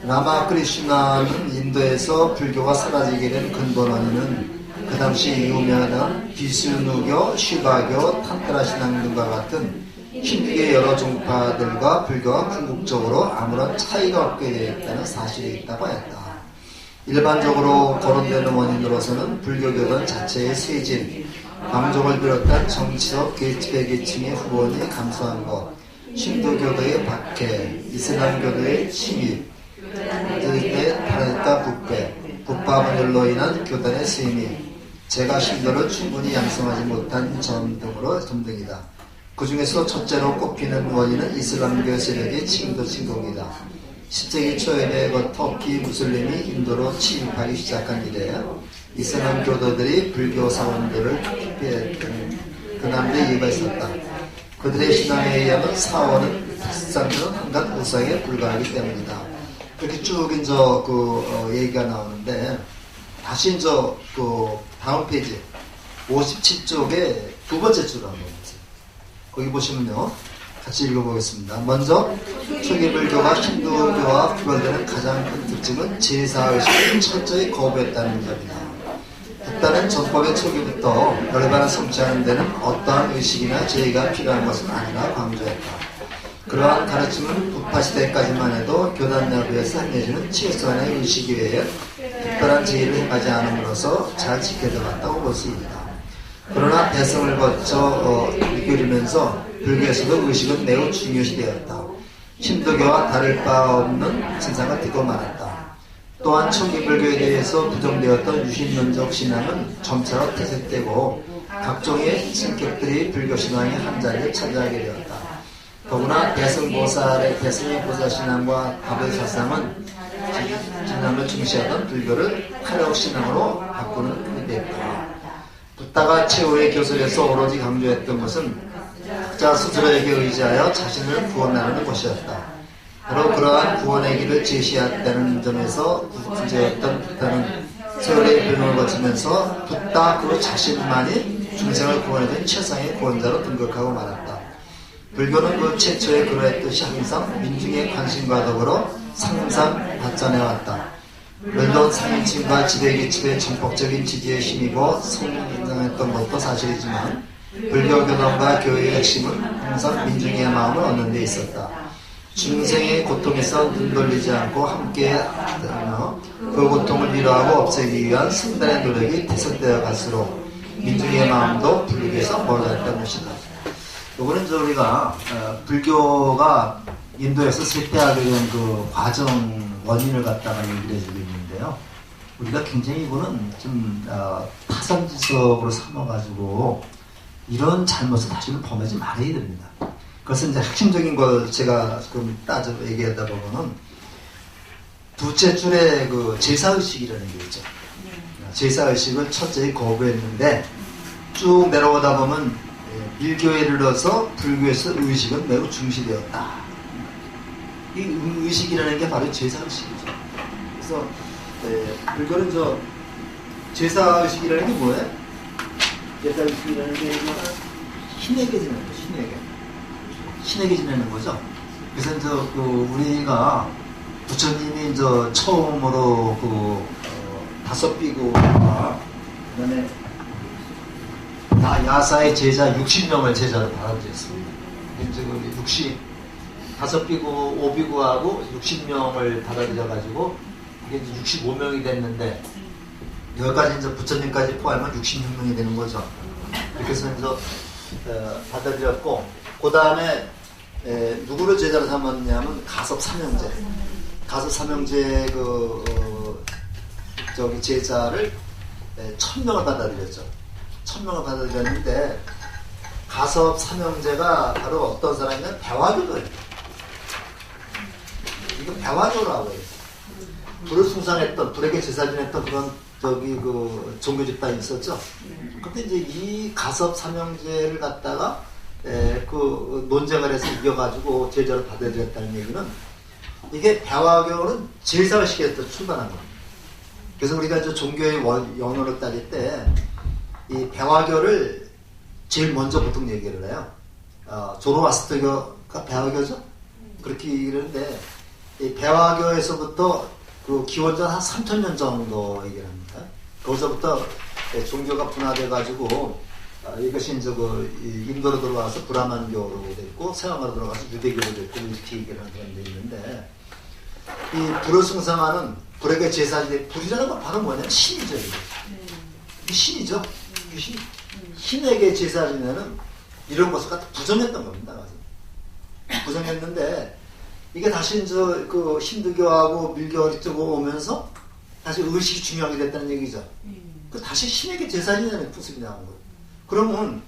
라마크리슈나는 인도에서 불교가 사라지게 된 근본 원인은 그 당시 유명한 비스누교, 시바교, 탄트라 신앙 등과 같은 힌두교의 여러 종파들과 불교가 궁극적으로 아무런 차이가 없게 되었다는 사실이 있다고 했다. 일반적으로 거론되는 원인으로서는 불교교단 자체의 쇠진, 왕족을 비롯한 정치적 계층의 후원이 감소한 것, 힌두교도의 박해, 이슬람교도의 침입, 교단의 타락과 부패, 북바분열로 인한 교단의 쇠미, 제가 신도를 충분히 양성하지 못한 점 등이다. 그 중에서 첫째로 꼽히는 원인은 이슬람교 세력의 침공이다. 10세기 초에 터키 무슬림이 인도로 침입하기 시작한 이래 이슬람 교도들이 불교 사원들을 피했던 그남들의 이유가 있었다. 그들의 신앙에 의하면 사원은 사람들은 한간 우상에 불과하기 때문이다. 이렇게 쭉 이제 얘기가 나오는데 다시 이제 다음 페이지 57쪽에 두 번째 줄을 한번 보세요. 거기 보시면요. 같이 읽어보겠습니다. 먼저 초기 불교가 힌두교와 구별되는 가장 큰 특징은 제사의식을 철저히 거부했다는 점이다. 일단은 전법의 초기부터 열반을 성취하는 데는 어떠한 의식이나 제의가 필요한 것은 아니라 강조했다. 그러한 가르침은 부파 시대까지만 해도 교단 내부에서 행해지는 최소한의 의식 외에 특별한 제의를 행하지 않음으로써 잘 지켜져갔다고 볼 수 있다. 그러나 대성을 거쳐 이끌리면서 불교에서도 의식은 매우 중요시 되었다. 힌두교와 다를 바 없는 진상을 띠고 말았다. 또한 초기 불교에 대해서 부정되었던 유신론적 신앙은 점차로 퇴색되고 각종의 신격들이 불교 신앙의 한 자리를 차지하게 되었다. 더구나 대승의 보살 신앙과 다배 사상은 신앙을 중시하던 불교를 화력 신앙으로 바꾸는 그 됐다. 붓다가 최후의 교설에서 오로지 강조했던 것은 각자 스스로에게 의지하여 자신을 구원하는 것이었다. 바로 그러한 구원의 길을 제시했다는 점에서 부재였던 붓다는 세월의 변형을 거치면서 붓다 그 자신만이 중생을 구원해준 최상의 구원자로 등극하고 말았다. 불교는 그 최초에 그러했듯이 항상 민중의 관심과 더불어 상상 발전해왔다. 물론 상인층과 지배계층의 전폭적인 지지에 힘입어 성장했던 것도 사실이지만 불교 교단과 교회의 핵심은 항상 민중의 마음을 얻는 데 있었다. 중생의 고통에서 눈 돌리지 않고 함께하며 그 고통을 위로하고 없애기 위한 승단의 노력이 태석되어 갈수록 민중의 마음도 불교에서 멀어졌다는 것이다. 이거는 이제 우리가 불교가 인도에서 쇠퇴하게 된 그 과정 원인을 갖다가 얘기를 해주고 있는데요. 우리가 굉장히 이거는 좀 타산지석으로 삼아가지고 이런 잘못을 다시는 범하지 말아야 됩니다. 그것은 이제 핵심적인 걸 제가 지금 따져 얘기하다 보면은 두째 줄에 그 제사의식이라는 게 있죠. 제사의식을 철저히 거부했는데 쭉 내려오다 보면 밀교에 이르러서 불교에서 의식은 매우 중시되었다. 이 의식이라는 게 바로 제사의식이죠. 그래서 불교는 제사의식이라는 게 뭐예요? 제사의식이라는 게 신에게 지내는 거예요. 신에게 지내는 거죠. 그래서 우리가 부처님이 처음으로 다섯 비구와 그다음에 야사의 제자 60명을 제자로 받아들였습니다. 이제 그 5비구, 5비구하고 60명을 받아들여가지고 이게 이제 65명이 됐는데 여기까지 이제 부처님까지 포함하면 66명이 되는 거죠. 이렇게 해서 이제 받아들였고 그 다음에 누구를 제자로 삼았냐면 가섭 삼형제. 가섭 삼형제 저기 제자를 1000명을 받아들였죠. 1000명을 받아들였는데 가섭 삼형제가 바로 어떤 사람이냐면 배화교도예요. 이거 배화교라고 해요. 불을 숭상했던, 불에게 제사 지냈던 그런 종교 집단이 있었죠. 근데 이제 이 가섭 삼형제를 갖다가 논쟁을 해서 이겨가지고 제자로 받아들였다는 얘기는 이게 배화교는 제사식에서 출발한 겁니다. 그래서 우리가 이제 종교의 연호를 따질 때 이 배화교를 제일 먼저 보통 얘기를 해요. 조로아스터교가 배화교죠? 그렇게 얘기를 하는데 이 배화교에서부터 그 기원전 한 3000년 정도 얘기를 합니다. 거기서부터 종교가 분화돼가지고 이것이 이제 인도로 들어와서 브라만교로 됐고 서양으로 들어가서 유대교로 됐고 이렇게 얘기를 하는 데 있는데 이 불을 숭상하는 불에게 제사지 불이라는 건 바로 뭐냐면 신이죠. 이 신이죠. 신에게 제사 지내는 이런 것을 갖다 부정했던 겁니다. 부정했는데 이게 다시 이제 그 힌두교하고 밀교 이쪽으로 오면서 다시 의식이 중요하게 됐다는 얘기죠. 그 다시 신에게 제사 지내는 모습이 나온 거예요. 그러면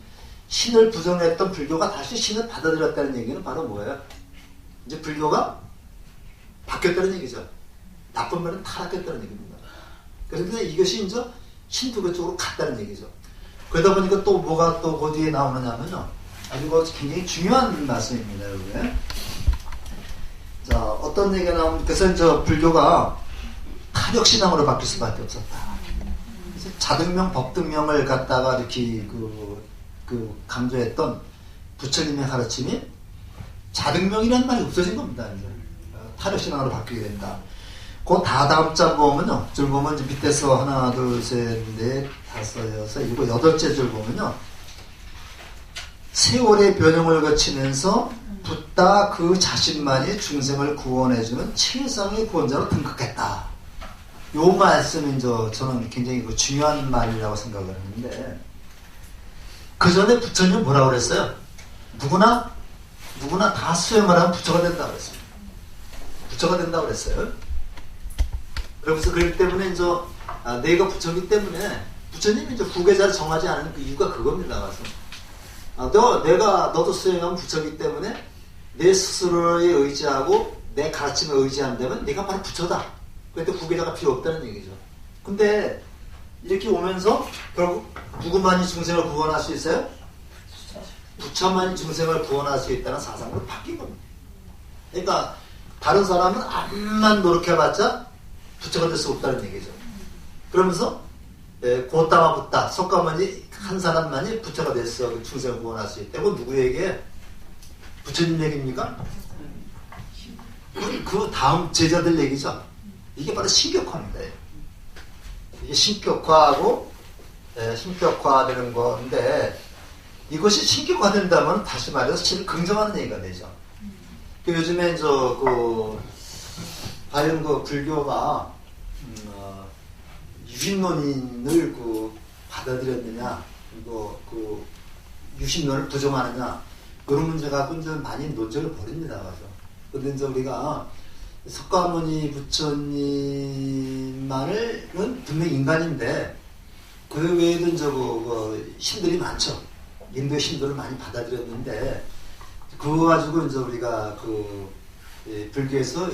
신을 부정했던 불교가 다시 신을 받아들였다는 얘기는 바로 뭐예요? 이제 불교가 바뀌었다는 얘기죠. 나쁜 말은 타락했다는 얘기입니다. 그런데 이것이 이제 힌두교 쪽으로 갔다는 얘기죠. 그러다 보니까 또 뭐가 또 그 뒤에 나오느냐면요. 아주 굉장히 중요한 말씀입니다. 여기. 자, 어떤 얘기가 나오면, 그래서 저 불교가 타력신앙으로 바뀔 수밖에 없었다. 그래서 자등명, 법등명을 갖다가 이렇게 강조했던 부처님의 가르침이 자등명이라는 말이 없어진 겁니다. 이제. 타력신앙으로 바뀌게 된다. 그 다음 장 보면요. 줄 보면 이제 밑에서 하나, 둘, 셋, 넷, 다섯, 여섯, 일곱, 여덟째 줄 보면요. 세월의 변형을 거치면서 붓다 그 자신만이 중생을 구원해주는 최상의 구원자로 등극했다. 요 말씀이 저는 굉장히 중요한 말이라고 생각을 하는데 그 전에 부처님 뭐라고 그랬어요? 누구나 다 수행을 하면 부처가 된다고 그랬어요. 부처가 된다고 그랬어요. 그러면서 그렇기 때문에 내가 부처이기 때문에 부처님이 후계자를 정하지 않은 그 이유가 그겁니다. 너도 수행하면 부처이기 때문에 내 스스로에 의지하고 내 가르침에 의지한다면 네가 바로 부처다. 그때 후계자가 필요 없다는 얘기죠. 근데 이렇게 오면서 결국 누구만이 중생을 구원할 수 있어요? 부처만이 중생을 구원할 수 있다는 사상으로 바뀐 겁니다. 그러니까 다른 사람은 암만 노력해봤자 부처가 될 수 없다는 얘기죠. 그러면서 고따와 붓다, 석가모니 한 사람만이 부처가 돼서 중생을 구원할 수 있다. 이건 누구에게? 부처님 얘기입니까? 그 다음 제자들 얘기죠. 이게 바로 신격화입니다. 이게 신격화하고 신격화되는 건데 이것이 신격화된다면 다시 말해서 신을 긍정하는 얘기가 되죠. 요즘에 과연 불교가 유신론인을 받아들였느냐, 유신론을 부정하느냐 그런 문제 갖고 이제 많이 논쟁을 벌입니다. 그런데 이제 우리가 석가모니 부처님만은 분명히 인간인데 그 외에도 신들이 많죠. 인도의 신들을 많이 받아들였는데 그거 가지고 이제 우리가 불교에서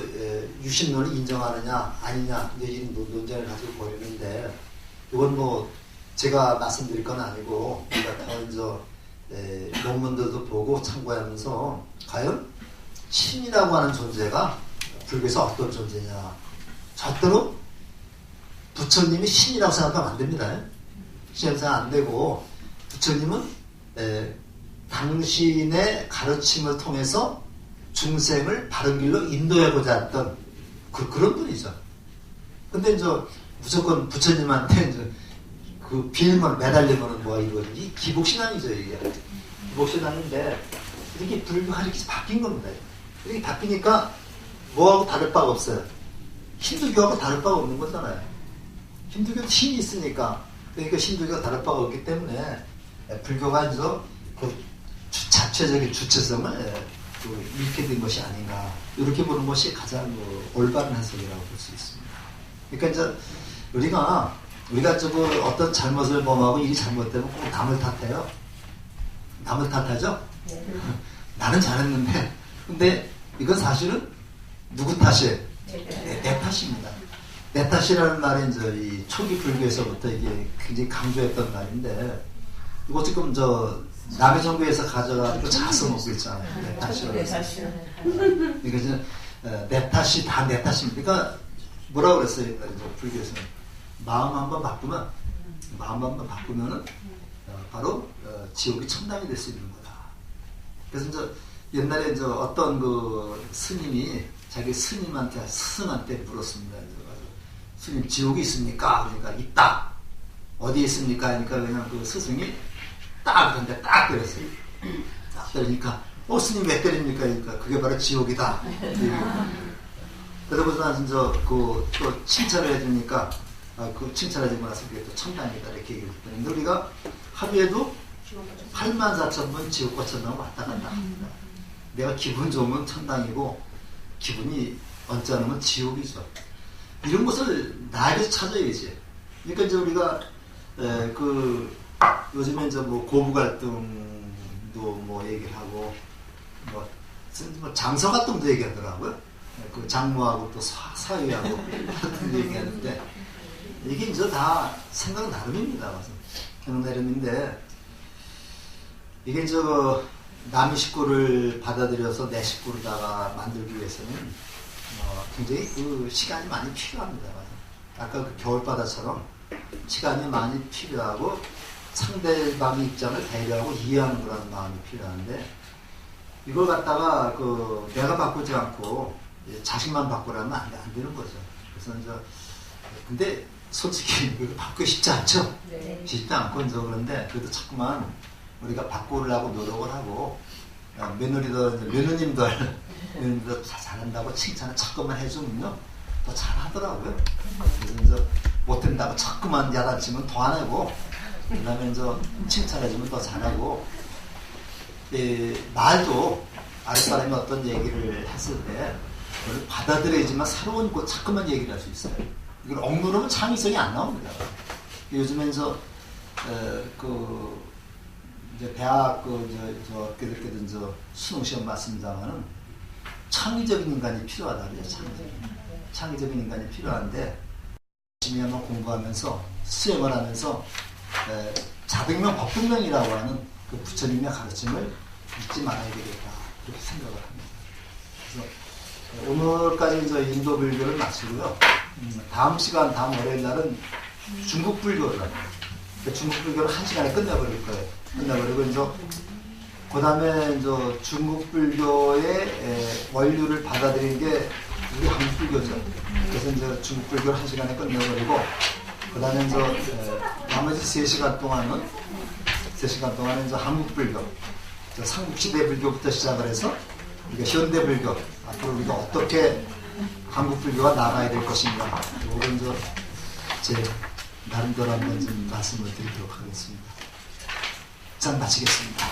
유신론을 인정하느냐 아니냐 이런 논쟁을 가지고 벌이는데 이건 제가 말씀드릴 건 아니고 우리가 더 논문들도 보고 참고하면서 과연 신이라고 하는 존재가 불교에서 어떤 존재냐. 절대로 부처님이 신이라고 생각하면 안 됩니다. 신이라고 생각 안 되고 부처님은 당신의 가르침을 통해서 중생을 바른 길로 인도하고자 했던 그런 분이죠. 근데 무조건 부처님한테 그 빌면 매달리면 뭐가 이루어지지? 기복신앙이죠 이게. 기복신앙인데 이렇게 불교가 이렇게 바뀐 겁니다. 이렇게 바뀌니까 뭐하고 다를 바가 없어요. 힌두교하고 다를 바가 없는 거잖아요. 힌두교도 힘이 있으니까. 그러니까 힌두교가 다를 바가 없기 때문에 불교가 이제 그 자체적인 주체성을 잃게 된 것이 아닌가. 이렇게 보는 것이 가장 올바른 해석이라고 볼 수 있습니다. 그러니까 이제 우리가 어떤 잘못을 범하고 일이 잘못되면 꼭 남을 탓해요. 남을 탓하죠? 네. 나는 잘했는데, 근데 이건 사실은 누구 탓이에요? 내 탓입니다. 내 탓이라는 말이 이제 이 초기 불교에서부터 이게 굉장히 강조했던 말인데, 이거 지금 남의 정부에서 가져가지고 잘 써먹고 있잖아요. 내 탓이라고. 그러니까 이제 내 탓이 다 내 탓입니다. 그러니까 뭐라고 그랬어요? 불교에서는 마음 한번 바꾸면은 바로 지옥이 천당이 될 수 있는 거다. 그래서 이제 옛날에 이제 어떤 그 스님이 자기 스승한테 물었습니다. 스님 지옥이 있습니까? 그러니까 있다. 어디에 있습니까? 그러니까 그냥 그 스승이 그런데 딱 때렸어요. 딱 때리니까 스님 왜 때립니까? 그러니까 그게 바로 지옥이다. 그러고서 나서 또 칭찬을 해주니까 그 칭찬해주고 나서 그게 또 천당이다 이렇게 얘기를 했는데 우리가 하루에도 84,000번 지옥과 천당을 왔다 갔다 합니다. 내가 기분 좋으면 천당이고 기분이 언짢으면 지옥이죠. 이런 것을 나에게서 찾아야지. 그러니까 이제 우리가 요즘에 이제 뭐 고부 갈등도 뭐 얘기를 하고 뭐 장서 갈등도 얘기하더라고요. 그 장모하고 또 사위하고 갈등도 얘기하는데 이게 이제 다 생각 나름입니다. 생각 나름인데 이게 이제 남의 식구를 받아들여서 내 식구로다가 만들기 위해서는 굉장히 그 시간이 많이 필요합니다. 아까 그 겨울바다처럼 시간이 많이 필요하고 상대방의 입장을 배려하고 이해하는 거라는 마음이 필요한데 이걸 갖다가 내가 바꾸지 않고 자식만 바꾸라면 안 되는 거죠. 그래서 이제 근데 솔직히 바꾸기 쉽지 않죠. 네. 쉽지 않고 이제 그런데 그래도 자꾸만 우리가 바꾸려고 노력을 하고 며느님들 잘한다고 칭찬을 자꾸만 해주면요 더 잘하더라고요. 그래서 이제 못된다고 자꾸만 야단치면 더 안 하고 그다음에 이제 칭찬해주면 더 잘하고 말도 아랫사람이 어떤 얘기를 했을 때 그걸 받아들여야지만 새로운 거 자꾸만 얘기를 할 수 있어요. 이걸 억누르면 창의성이 안 나옵니다. 요즘에 이제 대학 어떻게든 수능 시험 맞습니다만은 창의적인 인간이 필요하다 그래요. 창의적인 인간이 필요한데 열심히 한번 공부하면서 수행을 하면서 자백명 법등명이라고 하는 그 부처님의 가르침을 잊지 말아야 되겠다 그렇게 생각을 합니다. 그래서 오늘까지 이제 인도 불교를 마치고요. 다음 월요일 날은 중국 불교를 합니다. 중국 불교를 1시간에 끝내버릴 거예요. 끝내버리고 이제 그 다음에 이제 중국 불교의 원류를 받아들인 게 우리 한국 불교죠. 그래서 이제 중국 불교를 1시간에 끝내버리고 그 다음에 이제 나머지 3시간 동안은 이제 한국 불교, 삼국시대 불교부터 시작을 해서 우리가 현대 불교 앞으로 우리가 어떻게 한국 불교가 나가야 될 것인가 이건 제 나름대로 한번 좀 말씀을 드리도록 하겠습니다. 자, 마치겠습니다.